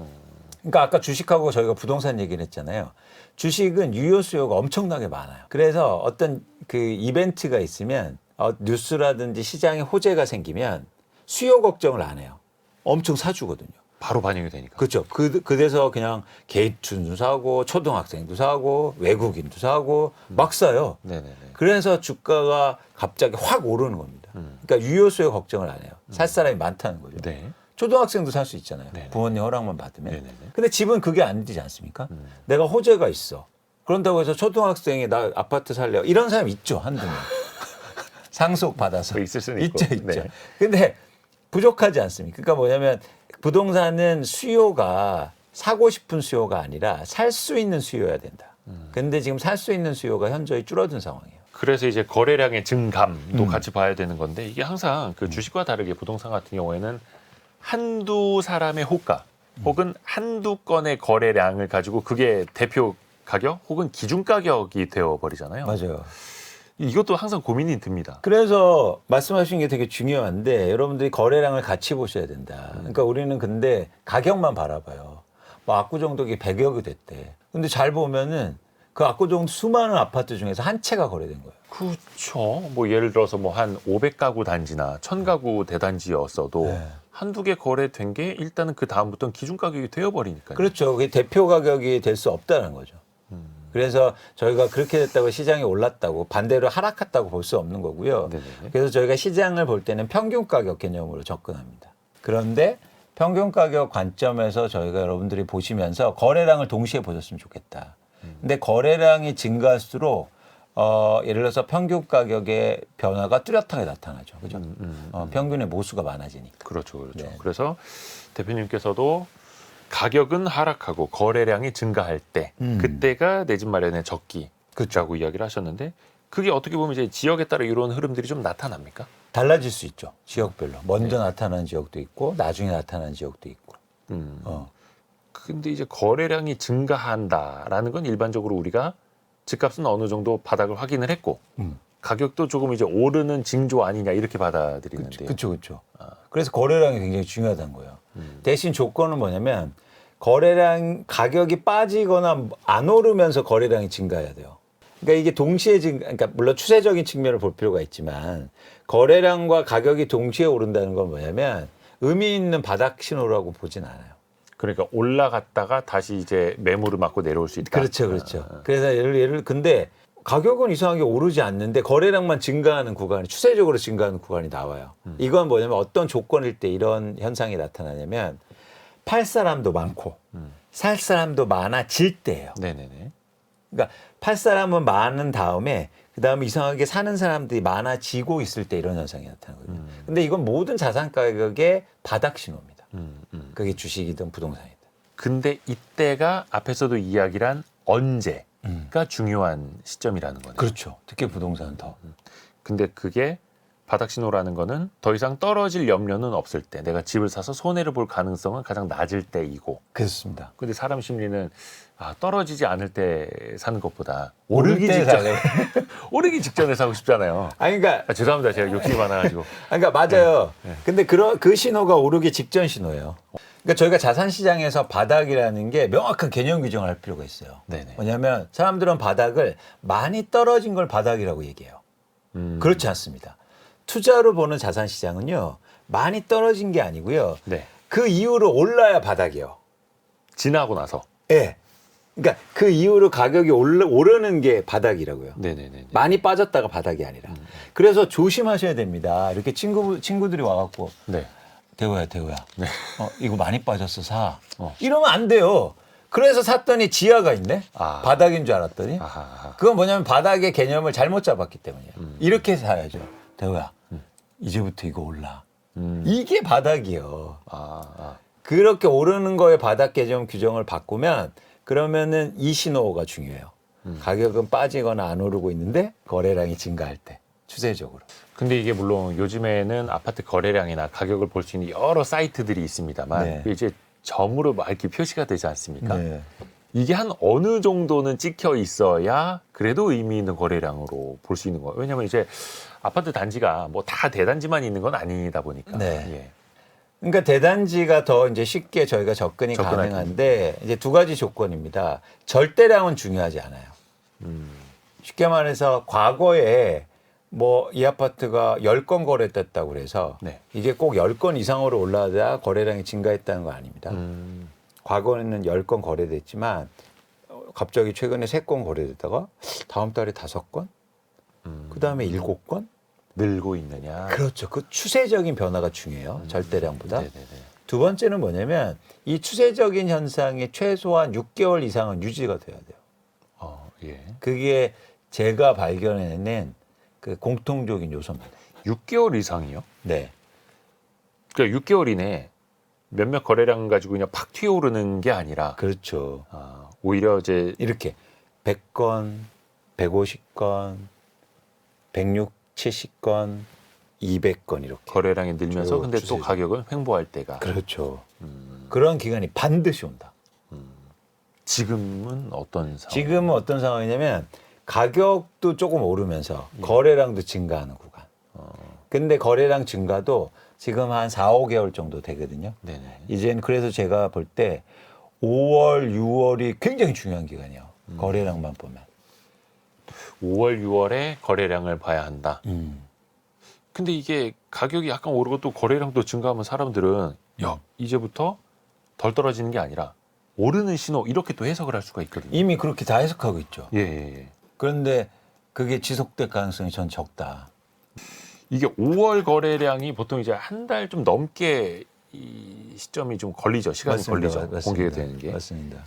그러니까 아까 주식하고 저희가 부동산 얘기를 했잖아요. 주식은 유효 수요가 엄청나게 많아요. 그래서 어떤 그 이벤트가 있으면 뉴스라든지 시장에 호재가 생기면 수요 걱정을 안 해요. 엄청 사주거든요. 바로 반영이 되니까. 그렇죠. 그래서 그냥 개인도 사고 초등학생도 사고 외국인도 사고 막 사요. 네네네. 그래서 주가가 갑자기 확 오르는 겁니다. 그러니까 유효수요 걱정을 안 해요. 살 사람이 많다는 거죠. 네. 초등학생도 살 수 있잖아요. 네네. 부모님 허락만 받으면. 네네네. 근데 집은 그게 안 되지 않습니까? 내가 호재가 있어. 그런다고 해서 초등학생이 나 아파트 살래요. 이런 사람 있죠. 한두 명. 상속 받아서. 뭐 있을 수는 있죠. 있고. 있죠. 네. 근데 부족하지 않습니까? 그러니까 뭐냐면 부동산은 수요가 사고 싶은 수요가 아니라 살 수 있는 수요여야 된다. 근데 지금 살 수 있는 수요가 현저히 줄어든 상황이에요. 그래서 이제 거래량의 증감도 같이 봐야 되는 건데 이게 항상 그 주식과 다르게 부동산 같은 경우에는 한두 사람의 호가 혹은 한두 건의 거래량을 가지고 그게 대표 가격 혹은 기준 가격이 되어 버리잖아요. 맞아요. 이것도 항상 고민이 듭니다. 그래서 말씀하신 게 되게 중요한데 여러분들이 거래량을 같이 보셔야 된다. 그러니까 우리는 근데 가격만 바라봐요. 뭐 압구정동이 100여억이 됐대. 근데 잘 보면은 그 압구정 수많은 아파트 중에서 한 채가 거래된 거예요. 그렇죠. 뭐 예를 들어서 뭐 한 500가구 단지나 1000가구 대단지였어도 네. 한두 개 거래된 게 일단은 그 다음부터는 기준 가격이 되어 버리니까요. 그렇죠. 그게 대표 가격이 될 수 없다는 거죠. 그래서 저희가 그렇게 됐다고 시장이 올랐다고 반대로 하락했다고 볼 수 없는 거고요. 네네네. 그래서 저희가 시장을 볼 때는 평균 가격 개념으로 접근합니다. 그런데 평균 가격 관점에서 저희가 여러분들이 보시면서 거래량을 동시에 보셨으면 좋겠다. 근데 거래량이 증가할수록 예를 들어서 평균 가격의 변화가 뚜렷하게 나타나죠. 그죠? 평균의 모수가 많아지니까. 그렇죠, 그렇죠. 네. 그래서 대표님께서도 가격은 하락하고 거래량이 증가할 때 그때가 내 집 마련의 적기라고 이야기를 하셨는데 그게 어떻게 보면 이제 지역에 따라 이런 흐름들이 좀 나타납니까? 달라질 수 있죠. 지역별로. 먼저 나타나는 지역도 있고 나중에 나타나는 지역도 있고. 근데 이제 거래량이 증가한다라는 건 일반적으로 우리가 집값은 어느 정도 바닥을 확인을 했고 가격도 조금 이제 오르는 징조 아니냐 이렇게 받아들이는데요. 그렇죠, 그렇죠. 그래서 거래량이 굉장히 중요하다는 거예요. 대신 조건은 뭐냐면 거래량 가격이 빠지거나 안 오르면서 거래량이 증가해야 돼요. 그러니까 이게 동시에 그러니까 물론 추세적인 측면을 볼 필요가 있지만 거래량과 가격이 동시에 오른다는 건 뭐냐면 의미 있는 바닥 신호라고 보진 않아요. 그러니까 올라갔다가 다시 이제 매물을 맞고 내려올 수 있다. 그렇죠, 그렇죠. 그래서 근데 가격은 이상하게 오르지 않는데 거래량만 증가하는 구간이 추세적으로 증가하는 구간이 나와요. 이건 뭐냐면 어떤 조건일 때 이런 현상이 나타나냐면 팔 사람도 많고 살 사람도 많아질 때예요. 네네네. 그러니까 팔 사람은 많은 다음에 그다음에 이상하게 사는 사람들이 많아지고 있을 때 이런 현상이 나타나거든요. 근데 이건 모든 자산 가격의 바닥 신호입니다. 그게 주식이든 부동산이든. 근데 이때가 앞에서도 이야기란 언제가 중요한 시점이라는 거네요. 그렇죠. 특히 부동산은 더. 근데 그게 바닥 신호라는 거는 더 이상 떨어질 염려는 없을 때, 내가 집을 사서 손해를 볼 가능성은 가장 낮을 때이고. 그렇습니다. 근데 사람 심리는 떨어지지 않을 때 사는 것보다 오를 때 사요. 오르기 직전에 사고 싶잖아요. 아니 그러니까 죄송합니다. 제가 욕심이 많아가지고. 그러니까 맞아요. 근데 그 신호가 오르기 직전 신호예요. 그러니까 저희가 자산 시장에서 바닥이라는 게 명확한 개념 규정을 할 필요가 있어요. 네네. 왜냐하면 사람들은 바닥을 많이 떨어진 걸 바닥이라고 얘기해요. 그렇지 않습니다. 투자로 보는 자산 시장은요, 많이 떨어진 게 아니고요. 네. 그 이후로 올라야 바닥이에요. 지나고 나서. 예. 그러니까 그 이후로 가격이 오르는 게 바닥이라고요. 네네네. 많이 빠졌다가 바닥이 아니라. 그래서 조심하셔야 됩니다. 이렇게 친구들이 와갖고 네. 대호야. 네. 이거 많이 빠졌어, 사. 이러면 안 돼요. 그래서 샀더니 지하가 있네. 바닥인 줄 알았더니. 아하. 그건 뭐냐면 바닥의 개념을 잘못 잡았기 때문이에요. 이렇게 사야죠. 대호야, 이제부터 이거 올라. 이게 바닥이요. 그렇게 오르는 거에 바닥 개념 규정을 바꾸면 그러면은 이 신호가 중요해요. 가격은 빠지거나 안 오르고 있는데 거래량이 증가할 때 추세적으로. 근데 이게 물론 요즘에는 아파트 거래량이나 가격을 볼 수 있는 여러 사이트들이 있습니다만 네. 이제 점으로 막 이렇게 표시가 되지 않습니까? 네. 이게 한 어느 정도는 찍혀 있어야 그래도 의미 있는 거래량으로 볼 수 있는 거예요. 왜냐하면 이제 아파트 단지가 뭐 다 대단지만 있는 건 아니다 보니까. 네. 예. 그러니까 대단지가 더 이제 쉽게 저희가 접근이 접근할 가능한데 이제 두 가지 조건입니다. 절대량은 중요하지 않아요. 쉽게 말해서 과거에 뭐 이 아파트가 10건 거래됐다고 그래서 네. 이게 꼭 10건 이상으로 올라야 거래량이 증가했다는 건 아닙니다. 과거에는 10건 거래됐지만 갑자기 최근에 3건 거래됐다가 다음 달에 5건, 그다음에 7건. 늘고 있느냐. 그렇죠. 그 추세적인 변화가 중요해요. 절대량보다. 네네네. 두 번째는 뭐냐면 이 추세적인 현상이 최소한 6개월 이상은 유지가 돼야 돼요. 예. 그게 제가 발견해낸 그 공통적인 요소입니다. 6개월 이상이요? 네. 그러니까 6개월 이내 몇몇 거래량 가지고 그냥 팍 튀어오르는 게 아니라 그렇죠. 오히려 이제 이렇게 100건, 150건, 160, 70건, 200건 이렇게. 거래량이 늘면서 저 근데 또 추세죠. 가격은 횡보할 때가. 그렇죠. 그런 기간이 반드시 온다. 지금은 어떤 상황? 지금은 어떤 상황이냐면 가격도 조금 오르면서 거래량도 증가하는 구간. 근데 거래량 증가도 지금 한 4, 5개월 정도 되거든요. 네네. 이제는 그래서 제가 볼 때 5월, 6월이 굉장히 중요한 기간이에요. 거래량만 보면. 5월, 6월에 거래량을 봐야 한다. 근데 이게 가격이 약간 오르고 또 거래량도 증가하면 사람들은 야, 이제부터 덜 떨어지는 게 아니라 오르는 신호 이렇게 또 해석을 할 수가 있거든요. 이미 그렇게 다 해석하고 있죠. 예. 그런데 그게 지속될 가능성이 전 적다. 이게 5월 거래량이 보통 이제 한 달 좀 넘게 이 시점이 좀 걸리죠. 시간이 걸리죠. 공개가 되는 게. 맞습니다.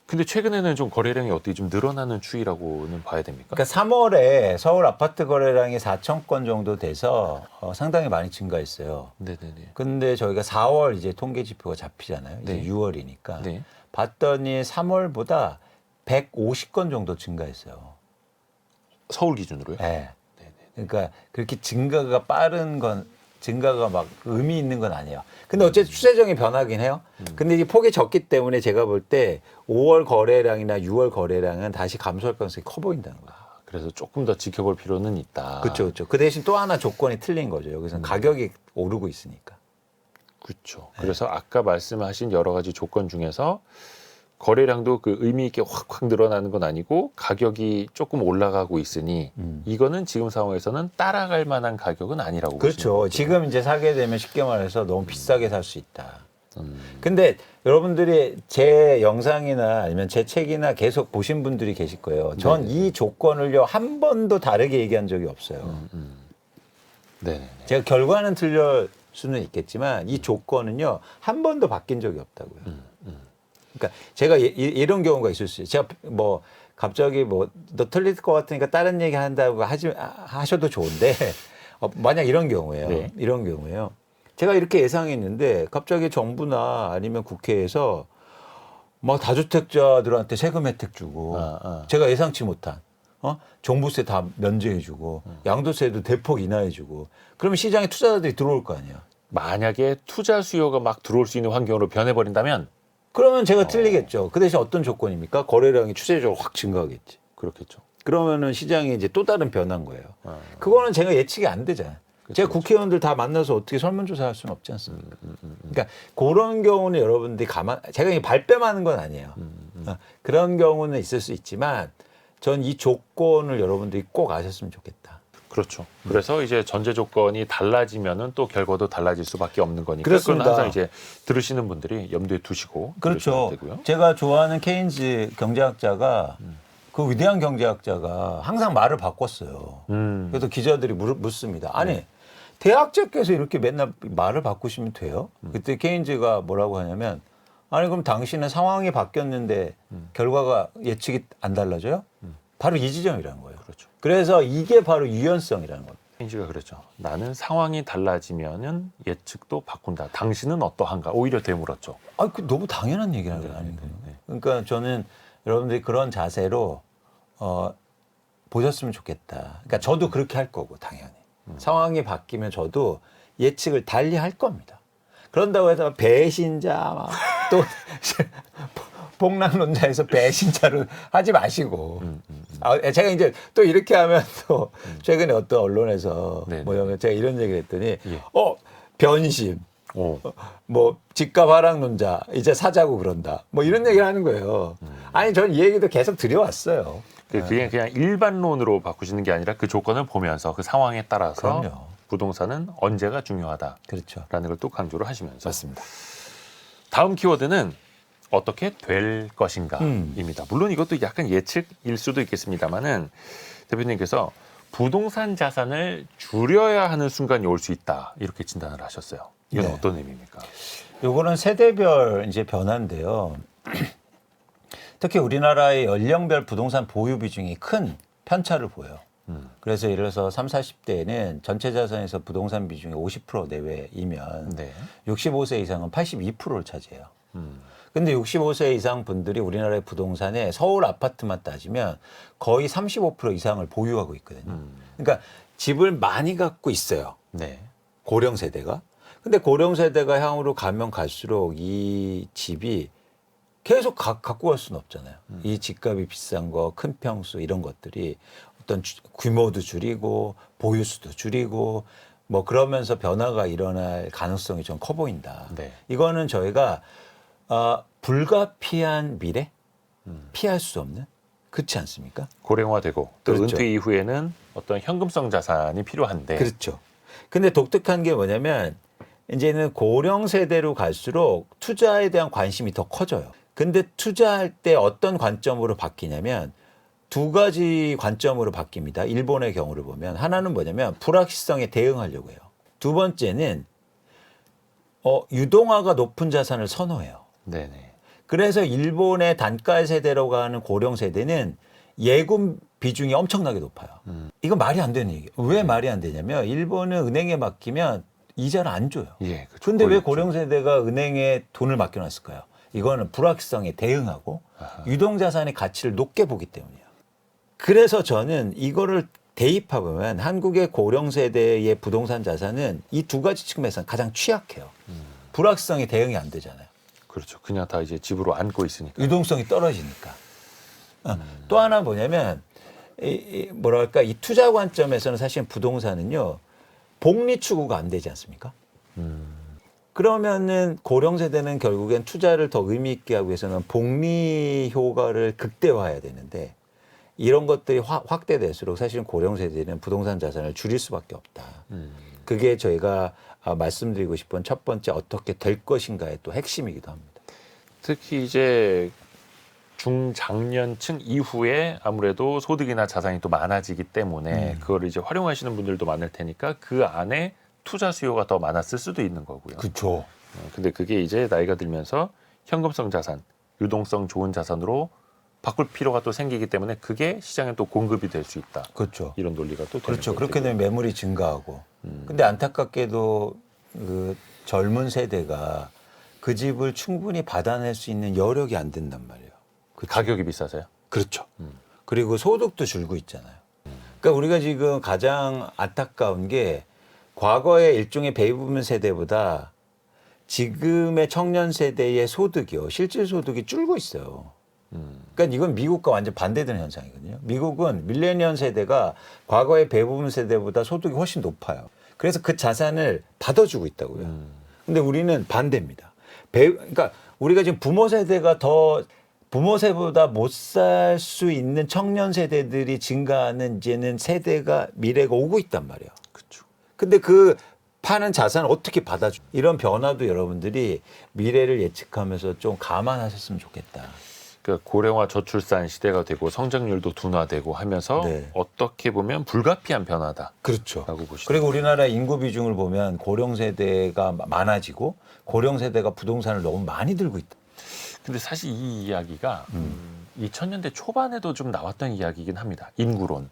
근데 최근에는 좀 거래량이 어떻게 좀 늘어나는 추이라고는 봐야 됩니까? 그러니까 3월에 서울 아파트 거래량이 4천 건 정도 돼서 상당히 많이 증가했어요. 네네네. 근데 저희가 4월 이제 통계 지표가 잡히잖아요. 이제 네. 6월이니까. 네. 봤더니 3월보다 150건 정도 증가했어요. 서울 기준으로요? 네. 네네. 그러니까 그렇게 증가가 빠른 건 증가가 막 의미 있는 건 아니에요. 근데 어쨌든 추세적인 변화긴 해요. 근데 이게 폭이 적기 때문에 제가 볼 때 5월 거래량이나 6월 거래량은 다시 감소할 가능성이 커 보인다는 거예요. 그래서 조금 더 지켜볼 필요는 있다. 그렇죠, 그렇죠. 그 대신 또 하나 조건이 틀린 거죠. 여기서는 가격이 오르고 있으니까. 그렇죠. 그래서 아까 말씀하신 여러 가지 조건 중에서 거래량도 그 의미 있게 확 늘어나는 건 아니고 가격이 조금 올라가고 있으니 이거는 지금 상황에서는 따라갈 만한 가격은 아니라고 그렇죠. 보시는 지금 이제 사게 되면 쉽게 말해서 너무 비싸게 살 수 있다. 근데 여러분들이 제 영상이나 아니면 제 책이나 계속 보신 분들이 계실 거예요. 전 이 조건을요 한 번도 다르게 얘기한 적이 없어요. 네네. 제가 결과는 틀릴 수는 있겠지만 이 조건은요 한 번도 바뀐 적이 없다고요. 그러니까 제가 이런 경우가 있을 수 있어요. 제가 뭐 갑자기 뭐 너 틀릴 것 같으니까 다른 얘기 한다고 하셔도 좋은데 만약 이런 경우예요. 네. 이런 경우예요. 제가 이렇게 예상했는데 갑자기 정부나 아니면 국회에서 막 다주택자들한테 세금 혜택 주고 제가 예상치 못한 종부세 다 면제해주고 양도세도 대폭 인하해주고 그러면 시장에 투자자들이 들어올 거 아니야. 만약에 투자 수요가 막 들어올 수 있는 환경으로 변해버린다면 그러면 제가 틀리겠죠. 그 대신 어떤 조건입니까? 거래량이 추세적으로 확 증가하겠지. 그렇겠죠. 그러면은 시장이 이제 또 다른 변화인 거예요. 그거는 제가 예측이 안 되잖아요. 제가 국회의원들 다 만나서 어떻게 설문조사할 수는 없지 않습니까? 그러니까 그런 경우는 여러분들이 제가 이게 발뺌하는 건 아니에요. 그런 경우는 있을 수 있지만 전 이 조건을 여러분들이 꼭 아셨으면 좋겠다. 그렇죠. 그래서 이제 전제 조건이 달라지면은 또 결과도 달라질 수밖에 없는 거니까. 그렇습니다. 그건 항상 이제 들으시는 분들이 염두에 두시고 그렇죠. 되고요. 제가 좋아하는 케인즈 경제학자가 그 위대한 경제학자가 항상 말을 바꿨어요. 그래서 기자들이 묻습니다. 아니 대학자께서 이렇게 맨날 말을 바꾸시면 돼요? 그때 케인즈가 뭐라고 하냐면 아니 그럼 당신은 상황이 바뀌었는데 결과가 예측이 안 달라져요? 바로 이 지점이라는 거예요. 그렇죠. 그래서 이게 바로 유연성이라는 겁니다. 케인즈가 그랬죠. 나는 상황이 달라지면은 예측도 바꾼다. 당신은 어떠한가? 오히려 되물었죠. 아, 그 너무 당연한 얘기라는 거 아닌가요? 그러니까 저는 여러분들이 그런 자세로 보셨으면 좋겠다. 그러니까 저도 그렇게 할 거고 당연히 상황이 바뀌면 저도 예측을 달리 할 겁니다. 그런다고 해서 배신자 또 폭락론자에서 배신자로 하지 마시고. 제가 이제 또 이렇게 하면 또 최근에 어떤 언론에서 뭐냐면 제가 이런 얘기를 했더니 변심. 뭐 집값 하락론자 이제 사자고 그런다. 뭐 이런 얘기를 하는 거예요. 아니 저는 이 얘기도 계속 드려왔어요. 그게 그냥 일반론으로 바꾸시는 게 아니라 그 조건을 보면서 그 상황에 따라서 그럼요. 부동산은 언제가 중요하다라는 그렇죠. 걸 또 강조를 하시면서 맞습니다. 다음 키워드는 어떻게 될 것인가입니다. 물론 이것도 약간 예측일 수도 있겠습니다만은 대표님께서 부동산 자산을 줄여야 하는 순간이 올 수 있다 이렇게 진단을 하셨어요. 이건 네. 어떤 의미입니까? 요거는 세대별 이제 변화인데요. 특히 우리나라의 연령별 부동산 보유 비중이 큰 편차를 보여요. 그래서 예를 들어서 30, 40대에는 전체 자산에서 부동산 비중이 50% 내외이면 65세 이상은 82%를 차지해요. 근데 65세 이상 분들이 우리나라의 부동산에 서울 아파트만 따지면 거의 35% 이상을 보유하고 있거든요. 그러니까 집을 많이 갖고 있어요. 고령 세대가. 근데 고령 세대가 향후로 가면 갈수록 이 집이 계속 갖고 갈 수는 없잖아요. 이 집값이 비싼 거, 큰 평수 이런 것들이 어떤 규모도 줄이고 보유수도 줄이고 뭐 그러면서 변화가 일어날 가능성이 좀 커 보인다. 이거는 저희가 불가피한 미래? 피할 수 없는? 그렇지 않습니까? 고령화되고 또 그렇죠. 은퇴 이후에는 어떤 현금성 자산이 필요한데 그렇죠. 근데 독특한 게 뭐냐면 이제는 고령 세대로 갈수록 투자에 대한 관심이 더 커져요. 근데 투자할 때 어떤 관점으로 바뀌냐면 두 가지 관점으로 바뀝니다. 일본의 경우를 보면 하나는 뭐냐면 불확실성에 대응하려고 해요. 두 번째는 유동화가 높은 자산을 선호해요. 그래서 일본의 단가 세대로 가는 고령 세대는 예금 비중이 엄청나게 높아요. 이건 말이 안 되는 얘기예요. 왜 말이 안 되냐면 일본은 은행에 맡기면 이자를 안 줘요. 그런데 왜 고령 세대가 은행에 돈을 맡겨놨을까요? 이거는 불확실성에 대응하고 유동자산의 가치를 높게 보기 때문이에요. 그래서 저는 이거를 대입해보면 한국의 고령 세대의 부동산 자산은 이 두 가지 측면에서 가장 취약해요. 불확실성에 대응이 안 되잖아요. 그렇죠. 그냥 다 이제 집으로 안고 있으니까. 유동성이 떨어지니까. 또 하나 뭐냐면 뭐랄까 이 투자 관점에서는 사실 부동산은요 복리 추구가 안 되지 않습니까? 그러면은 고령 세대는 결국엔 투자를 더 의미 있게 하기 위해서는 복리 효과를 극대화해야 되는데 이런 것들이 확대될수록 사실은 고령 세대는 부동산 자산을 줄일 수밖에 없다. 그게 저희가 말씀드리고 싶은 첫 번째 어떻게 될 것인가의 또 핵심이기도 합니다. 특히 이제 중장년층 이후에 아무래도 소득이나 자산이 또 많아지기 때문에 그걸 이제 활용하시는 분들도 많을 테니까 그 안에 투자 수요가 더 많았을 수도 있는 거고요. 그렇죠. 근데 그게 이제 나이가 들면서 현금성 자산, 유동성 좋은 자산으로 바꿀 필요가 또 생기기 때문에 그게 시장에 또 공급이 될 수 있다. 그렇죠. 이런 논리가 또 되는 그렇죠. 거죠. 그렇게 되면 매물이 증가하고. 근데 안타깝게도 그 젊은 세대가 그 집을 충분히 받아낼 수 있는 여력이 안 된단 말이에요. 그쵸? 가격이 비싸서요? 그렇죠. 그리고 소득도 줄고 있잖아요. 그러니까 우리가 지금 가장 안타까운 게 과거의 일종의 베이비부머 세대보다 지금의 청년 세대의 소득이요. 실질 소득이 줄고 있어요. 그러니까 이건 미국과 완전 반대되는 현상이거든요. 미국은 밀레니엄 세대가 과거의 베이비부머 세대보다 소득이 훨씬 높아요. 그래서 그 자산을 받아주고 있다고요. 근데 우리는 반대입니다. 그러니까 우리가 지금 부모 세대가 더 부모 세대보다 못 살 수 있는 청년 세대들이 증가하는 이제는 세대가 미래가 오고 있단 말이에요. 그렇죠. 근데 그 파는 자산을 어떻게 받아줘? 이런 변화도 여러분들이 미래를 예측하면서 좀 감안하셨으면 좋겠다. 그러니까 고령화 저출산 시대가 되고 성장률도 둔화되고 하면서 네. 어떻게 보면 불가피한 변화다라고 그렇죠. 보시죠. 그리고 우리나라 인구 비중을 보면 고령 세대가 많아지고 고령 세대가 부동산을 너무 많이 들고 있다. 근데 사실 이 이야기가 2000년대 초반에도 좀 나왔던 이야기이긴 합니다. 인구론,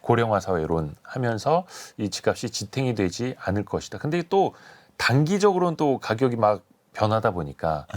고령화 사회론 하면서 이 집값이 지탱이 되지 않을 것이다. 근데 또 단기적으로는 또 가격이 막 변하다 보니까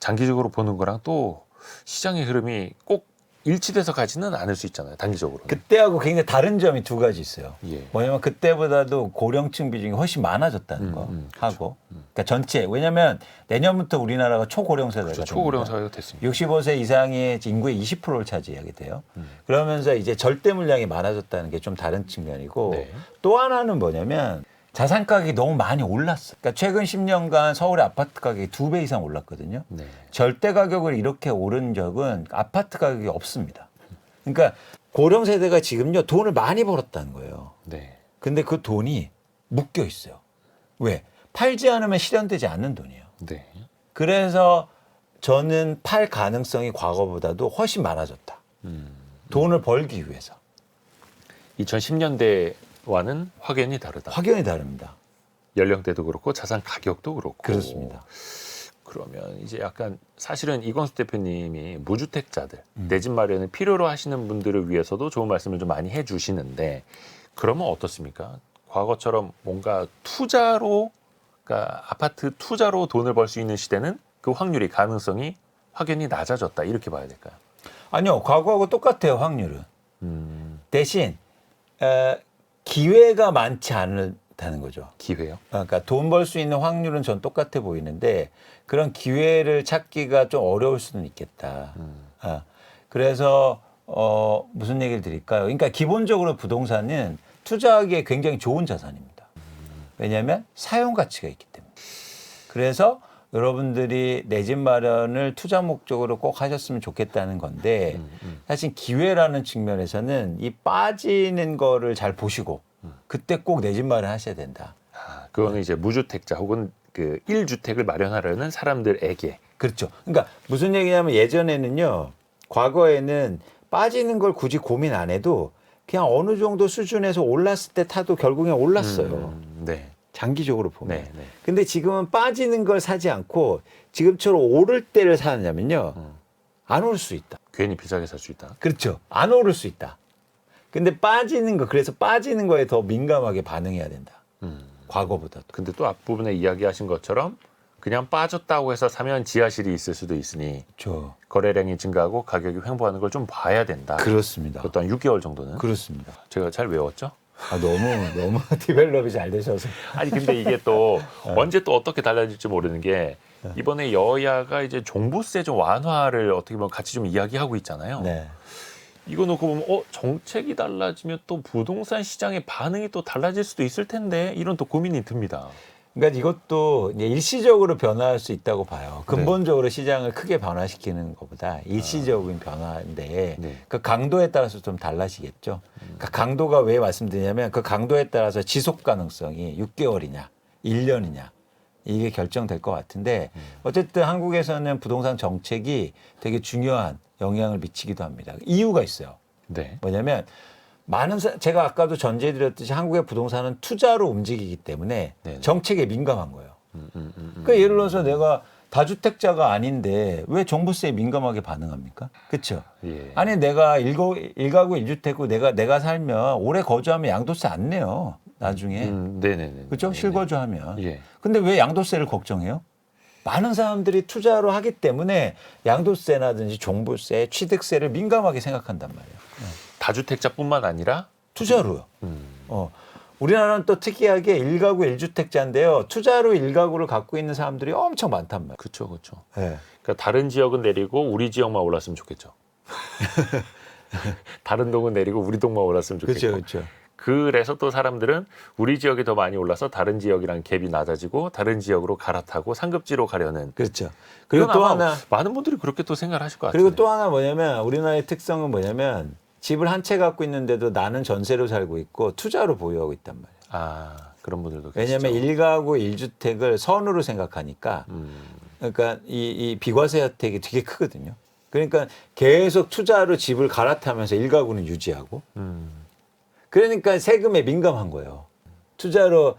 장기적으로 보는 거랑 또 시장의 흐름이 꼭 일치돼서 가지는 않을 수 있잖아요. 단기적으로. 그때하고 굉장히 다른 점이 두 가지 있어요. 예. 뭐냐면 그때보다도 고령층 비중이 훨씬 많아졌다는 거 하고 그러니까 전체 왜냐하면 내년부터 우리나라가 초고령 세대가 그렇죠. 됩니다. 초고령 사회가 됐습니다. 65세 이상의 인구의 20%를 차지하게 돼요. 그러면서 이제 절대 물량이 많아졌다는 게 좀 다른 측면이고 네. 또 하나는 뭐냐면 자산 가격이 너무 많이 올랐어. 그러니까 최근 10년간 서울의 아파트 가격이 2배 이상 올랐거든요. 네. 절대 가격을 이렇게 오른 적은 아파트 가격이 없습니다. 그러니까 고령 세대가 지금요 돈을 많이 벌었다는 거예요. 네. 근데 그 돈이 묶여 있어요. 왜? 팔지 않으면 실현되지 않는 돈이에요. 네. 그래서 저는 팔 가능성이 과거보다도 훨씬 많아졌다. 돈을 벌기 위해서. 2010년대와는 확연히 다르다. 확연히 다릅니다. 연령대도 그렇고 자산 가격도 그렇고. 그렇습니다. 그러면 이제 약간 사실은 이광수 대표님이 무주택자들 내 집 마련을 필요로 하시는 분들을 위해서도 좋은 말씀을 좀 많이 해주시는데 그러면 어떻습니까? 과거처럼 뭔가 투자로 그러니까 아파트 투자로 돈을 벌 수 있는 시대는 그 확률이 가능성이 확연히 낮아졌다 이렇게 봐야 될까요? 아니요. 과거하고 똑같아요. 확률은. 대신 기회가 많지 않다는 거죠. 기회요? 그러니까 돈 벌 수 있는 확률은 전 똑같아 보이는데 그런 기회를 찾기가 좀 어려울 수는 있겠다. 그래서 무슨 얘기를 드릴까요? 그러니까 기본적으로 부동산은 투자하기에 굉장히 좋은 자산입니다. 왜냐하면 사용 가치가 있기 때문에. 그래서 여러분들이 내 집 마련을 투자 목적으로 꼭 하셨으면 좋겠다는 건데 사실 기회라는 측면에서는 이 빠지는 거를 잘 보시고 그때 꼭 내 집 마련 하셔야 된다. 그거는 이제 무주택자 혹은 그 1주택을 마련하려는 사람들에게 그렇죠. 그러니까 무슨 얘기냐면 예전에는요. 과거에는 빠지는 걸 굳이 고민 안 해도 그냥 어느 정도 수준에서 올랐을 때 타도 결국엔 올랐어요. 네. 장기적으로 보면. 네, 네. 근데 지금은 빠지는 걸 사지 않고 지금처럼 오를 때를 사냐면요. 안 오를 수 있다. 괜히 비싸게 살 수 있다. 그렇죠. 안 오를 수 있다. 근데 빠지는 거, 그래서 빠지는 거에 더 민감하게 반응해야 된다. 과거보다도. 근데 또 앞부분에 이야기하신 것처럼 그냥 빠졌다고 해서 사면 지하실이 있을 수도 있으니 그렇죠. 거래량이 증가하고 가격이 횡보하는 걸 좀 봐야 된다. 그렇습니다. 그것도 한 6개월 정도는. 그렇습니다. 제가 잘 외웠죠? 너무 디벨롭이 잘 되셔서. 아니 근데 이게 또 언제 또 어떻게 달라질지 모르는 게 이번에 여야가 이제 종부세 좀 완화를 어떻게 보면 같이 좀 이야기하고 있잖아요. 네. 이거 놓고 보면 정책이 달라지면 또 부동산 시장의 반응이 또 달라질 수도 있을 텐데 이런 또 고민이 듭니다. 그러니까 이것도 이제 일시적으로 변화할 수 있다고 봐요. 근본적으로 시장을 크게 변화시키는 것보다 일시적인 변화인데 네. 그 강도에 따라서 좀 달라지겠죠. 그 강도가 왜 말씀드리냐면 그 강도에 따라서 지속 가능성이 6개월이냐 1년이냐 이게 결정될 것 같은데 어쨌든 한국에서는 부동산 정책이 되게 중요한 영향을 미치기도 합니다. 이유가 있어요. 네. 뭐냐면 제가 아까도 전제드렸듯이 한국의 부동산은 투자로 움직이기 때문에 네네. 정책에 민감한 거예요. 그러니까 예를 들어서 내가 다주택자가 아닌데 왜 종부세에 민감하게 반응합니까? 그렇죠? 예. 아니 내가 일가구 1주택이고 내가 살면 오래 거주하면 양도세 안 내요. 나중에. 네네네. 그렇죠? 실거주하면. 예. 근데 왜 양도세를 걱정해요? 많은 사람들이 투자로 하기 때문에 양도세라든지 종부세, 취득세를 민감하게 생각한단 말이에요. 다주택자뿐만 아니라 투자로요. 우리나라는 또 특이하게 1가구 1주택자인데요. 투자로 1가구를 갖고 있는 사람들이 엄청 많단 말이에요. 그렇죠, 그렇죠. 네. 그러니까 다른 지역은 내리고 우리 지역만 올랐으면 좋겠죠. 다른 동은 내리고 우리 동만 올랐으면 좋겠고. 그렇죠, 그렇죠. 그래서 또 사람들은 우리 지역이 더 많이 올라서 다른 지역이랑 갭이 낮아지고 다른 지역으로 갈아타고 상급지로 가려는. 그렇죠. 그리고 또 하나 많은 분들이 그렇게 또 생각하실 것 같아요. 그리고 또 하나 뭐냐면 우리나라의 특성은 뭐냐면 집을 한 채 갖고 있는데도 나는 전세로 살고 있고 투자로 보유하고 있단 말이에요. 아, 그런 분들도 왜냐하면 계시죠. 1가구 1주택을 선으로 생각하니까 그러니까 이 비과세 혜택이 되게 크거든요. 그러니까 계속 투자로 집을 갈아타면서 1가구는 유지하고 그러니까 세금에 민감한 거예요. 투자로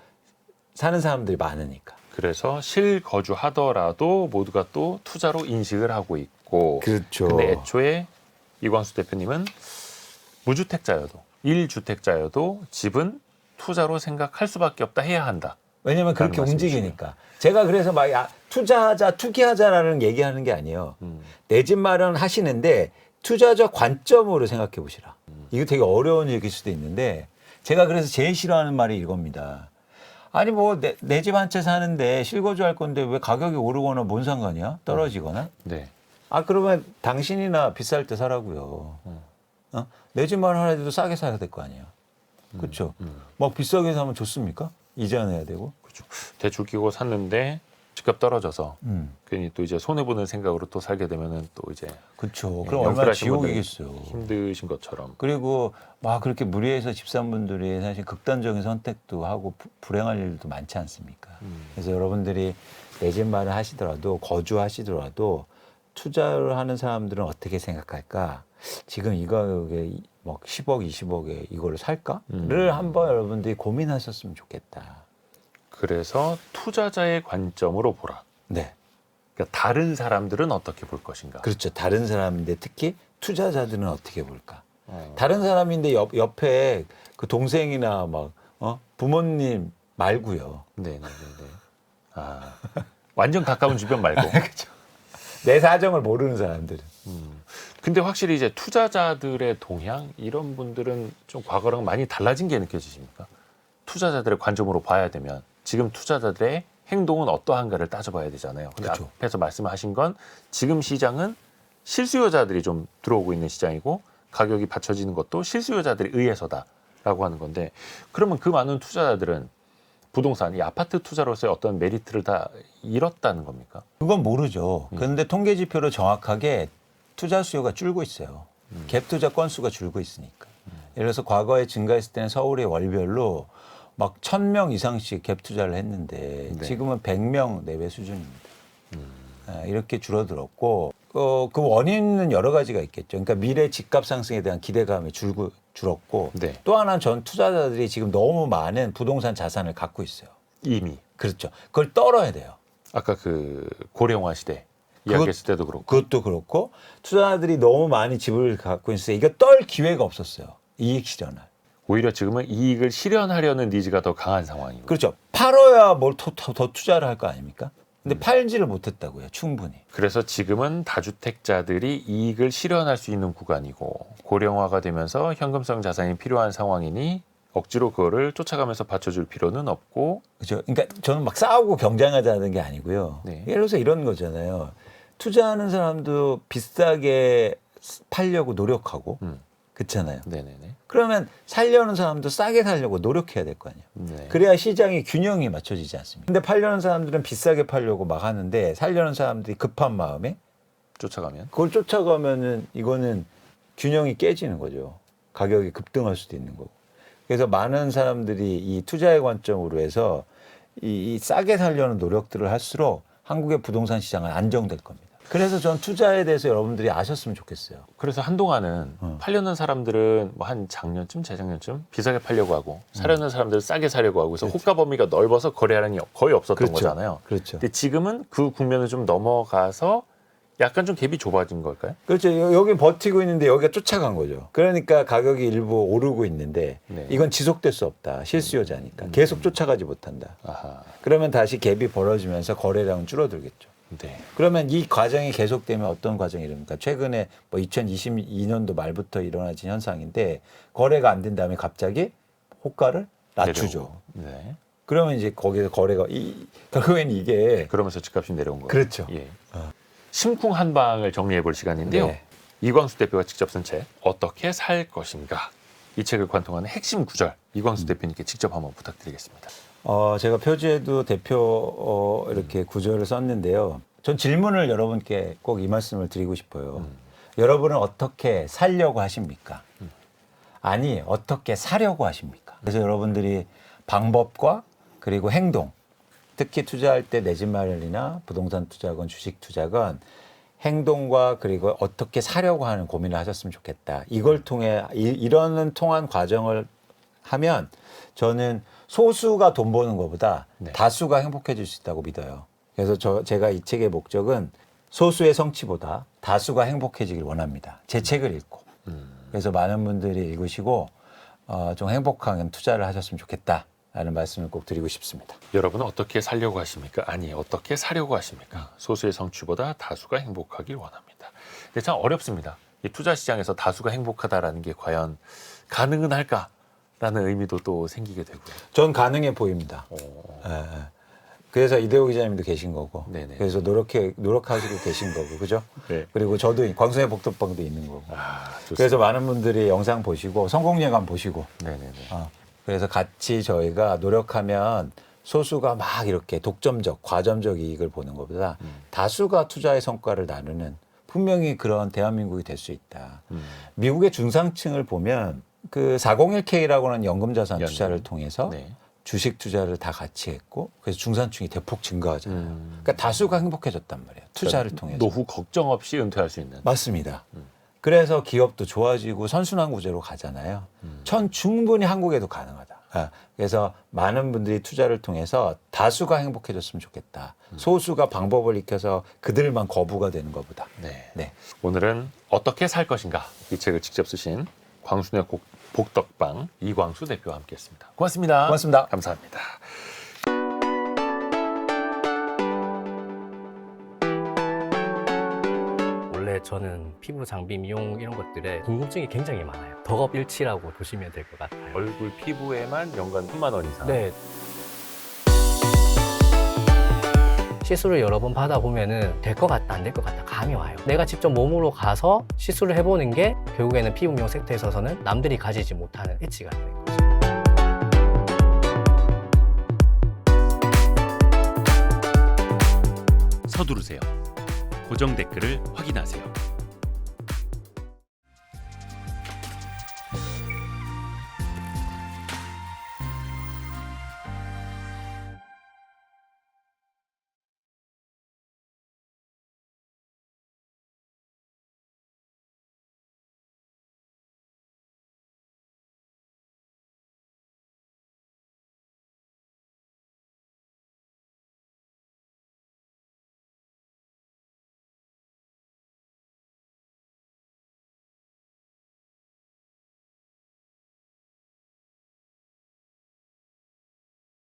사는 사람들이 많으니까. 그래서 실거주하더라도 모두가 또 투자로 인식을 하고 있고. 그렇죠. 근데 애초에 이광수 대표님은 무주택자여도 1주택자여도 집은 투자로 생각할 수밖에 없다, 해야 한다. 왜냐면 그렇게 말씀이시고요. 움직이니까. 제가 그래서 막 투자하자, 투기하자라는 얘기하는 게 아니에요. 내 집 마련 하시는데 투자자 관점으로 생각해 보시라. 이거 되게 어려운 얘기일 수도 있는데 제가 그래서 제일 싫어하는 말이 이겁니다. 아니 뭐 내 집 한 채 사는데 실거주할 건데 왜 가격이 오르거나 뭔 상관이야? 떨어지거나? 네. 아 그러면 당신이나 비쌀 때 사라고요. 내 집만 하나라도 싸게 사야 될 거 아니에요. 그렇죠. 막 비싸게 사면 좋습니까? 이자 내야 되고. 그렇죠. 대출 끼고 샀는데 집값 떨어져서 괜히 또 이제 손해 보는 생각으로 또 살게 되면은 또 이제 그렇죠. 예, 그럼 얼마나 영끌하신 분들이 지옥이겠어요. 힘드신 것처럼. 그리고 막 그렇게 무리해서 집산분들이 사실 극단적인 선택도 하고 불행할 일도 많지 않습니까? 그래서 여러분들이 내 집 마련 하시더라도 거주하시더라도 투자를 하는 사람들은 어떻게 생각할까? 지금 이 가격에 막 10억, 20억에 이거를 살까?를 한번 여러분들이 고민하셨으면 좋겠다. 그래서 투자자의 관점으로 보라. 네. 그러니까 다른 사람들은 어떻게 볼 것인가. 그렇죠. 다른 사람인데 특히 투자자들은 어떻게 볼까? 다른 사람인데 옆에 그 동생이나 막 부모님 말고요. 네네네. 아, 완전 가까운 주변 말고. 그렇죠. 내 사정을 모르는 사람들은. 근데 확실히 이제 투자자들의 동향 이런 분들은 좀 과거랑 많이 달라진 게 느껴지십니까? 투자자들의 관점으로 봐야 되면 지금 투자자들의 행동은 어떠한가를 따져봐야 되잖아요. 근데 그렇죠. 앞에서 말씀하신 건 지금 시장은 실수요자들이 좀 들어오고 있는 시장이고 가격이 받쳐지는 것도 실수요자들에 의해서다라고 하는 건데 그러면 그 많은 투자자들은 부동산, 이 아파트 투자로서의 어떤 메리트를 다 잃었다는 겁니까? 그건 모르죠. 그런데 통계 지표로 정확하게 투자 수요가 줄고 있어요. 갭 투자 건수가 줄고 있으니까. 예를 들어서 과거에 증가했을 때는 서울의 월별로 막 1,000명 이상씩 갭 투자를 했는데 네. 지금은 100명 내외 수준입니다. 이렇게 줄어들었고 그 원인은 여러 가지가 있겠죠. 그러니까 미래 집값 상승에 대한 기대감이 줄었고 네. 또 하나는 전 투자자들이 지금 너무 많은 부동산 자산을 갖고 있어요. 이미 그렇죠. 그걸 떨어야 돼요. 아까 그 고령화 시대 이야기했을 때도 그렇고 그것도 그렇고 투자자들이 너무 많이 집을 갖고 있어요. 이거 떨 기회가 없었어요. 이익 실현을. 오히려 지금은 이익을 실현하려는 니즈가 더 강한 상황이고. 그렇죠. 팔아야 뭘 더 투자를 할 거 아닙니까? 근데 팔지를 못했다고요. 충분히. 그래서 지금은 다주택자들이 이익을 실현할 수 있는 구간이고 고령화가 되면서 현금성 자산이 필요한 상황이니 억지로 그거를 쫓아가면서 받쳐줄 필요는 없고. 그렇죠. 그러니까 저는 막 싸우고 경쟁하자는 게 아니고요. 네. 예를 들어서 이런 거잖아요. 투자하는 사람도 비싸게 팔려고 노력하고 그렇잖아요. 네네네. 그러면 살려는 사람도 싸게 살려고 노력해야 될 거 아니에요. 네. 그래야 시장의 균형이 맞춰지지 않습니까? 근데 팔려는 사람들은 비싸게 팔려고 막 하는데 살려는 사람들이 급한 마음에 쫓아가면. 그걸 쫓아가면은 이거는 균형이 깨지는 거죠. 가격이 급등할 수도 있는 거고. 그래서 많은 사람들이 이 투자의 관점으로 해서 이 싸게 살려는 노력들을 할수록 한국의 부동산 시장은 안정될 겁니다. 그래서 전 투자에 대해서 여러분들이 아셨으면 좋겠어요. 그래서 한동안은 팔려는 사람들은 뭐 한 작년쯤, 재작년쯤 비싸게 팔려고 하고 사려는 사람들은 싸게 사려고 하고 그래서 호가 범위가 넓어서 거래량이 거의 없었던 그렇죠. 거잖아요. 그렇죠. 근데 지금은 그 국면을 좀 넘어가서 약간 좀 갭이 좁아진 걸까요? 그렇죠. 여기 버티고 있는데 여기가 쫓아간 거죠. 그러니까 가격이 일부 오르고 있는데 네. 이건 지속될 수 없다. 실수요자니까. 계속 쫓아가지 못한다. 아하. 그러면 다시 갭이 벌어지면서 거래량은 줄어들겠죠. 네. 그러면 이 과정이 계속되면 어떤 과정이 일어납니까? 최근에 뭐 2022년도 말부터 일어나진 현상인데 거래가 안 된 다음에 갑자기 호가를 낮추죠. 내려오고. 네. 그러면 이제 거기서 거래가 결국엔 이게 그러면서 집값이 내려온 거예요. 그렇죠. 예. 심쿵 한방을 정리해 볼 시간인데요. 네. 이광수 대표가 직접 쓴 책 어떻게 살 것인가 이 책을 관통하는 핵심 구절 이광수 대표님께 직접 한번 부탁드리겠습니다. 제가 표지에도 대표 이렇게 구절을 썼는데요. 전 질문을 여러분께 꼭 이 말씀을 드리고 싶어요. 여러분은 어떻게 살려고 하십니까? 아니, 어떻게 사려고 하십니까? 그래서 여러분들이 방법과 그리고 행동, 특히 투자할 때 내 집 마련이나 부동산 투자건 주식 투자건 행동과 그리고 어떻게 사려고 하는 고민을 하셨으면 좋겠다. 이걸 통해 이런 통한 과정을 하면 저는 소수가 돈 버는 것보다 네. 다수가 행복해질 수 있다고 믿어요. 그래서 제가 이 책의 목적은 소수의 성취보다 다수가 행복해지길 원합니다. 제 책을 읽고. 그래서 많은 분들이 읽으시고 좀 행복한 투자를 하셨으면 좋겠다라는 말씀을 꼭 드리고 싶습니다. 여러분은 어떻게 살려고 하십니까? 아니, 어떻게 사려고 하십니까? 소수의 성취보다 다수가 행복하길 원합니다. 근데 참 어렵습니다. 이 투자 시장에서 다수가 행복하다라는 게 과연 가능은 할까라는 의미도 또 생기게 되고요. 전 가능해 보입니다. 예. 그래서 이대호 기자님도 계신 거고, 네네. 그래서 노력하시고 계신 거고, 그죠? 네. 그리고 저도 광순의 복덕방도 있는 거고. 좋습니다. 그래서 많은 분들이 영상 보시고 성공예감 보시고, 네네네. 그래서 같이 저희가 노력하면 소수가 막 이렇게 독점적, 과점적 이익을 보는 것보다 다수가 투자의 성과를 나누는 분명히 그런 대한민국이 될 수 있다. 미국의 중상층을 보면 그 401k라고는 연금자산 투자를 통해서 네. 주식 투자를 다 같이 했고 그래서 중산층이 대폭 증가하잖아요. 그러니까 다수가 행복해졌단 말이에요. 투자를 통해서. 노후 걱정 없이 은퇴할 수 있는. 맞습니다. 그래서 기업도 좋아지고 선순환 구제로 가잖아요. 전 충분히 한국에도 가능하다. 그래서 많은 분들이 투자를 통해서 다수가 행복해졌으면 좋겠다. 소수가 방법을 익혀서 그들만 거부가 되는 것보다. 네. 네. 오늘은 어떻게 살 것인가 이 책을 직접 쓰신 광순의 복덕방 이광수 대표와 함께했습니다. 고맙습니다. 고맙습니다. 감사합니다. 원래 저는 피부 장비 미용 이런 것들에 궁금증이 굉장히 많아요. 덕업일치라고 보시면 될 것 같아요. 얼굴 피부에만 연간 3만 원 이상. 네. 시술을 여러 번 받아보면은 될 것 같다, 안 될 것 같다 감이 와요. 내가 직접 몸으로 가서 시술을 해보는 게 결국에는 피부 미용 섹터에 있어서는 남들이 가지지 못하는 엣지가 되는 거죠. 서두르세요. 고정 댓글을 확인하세요.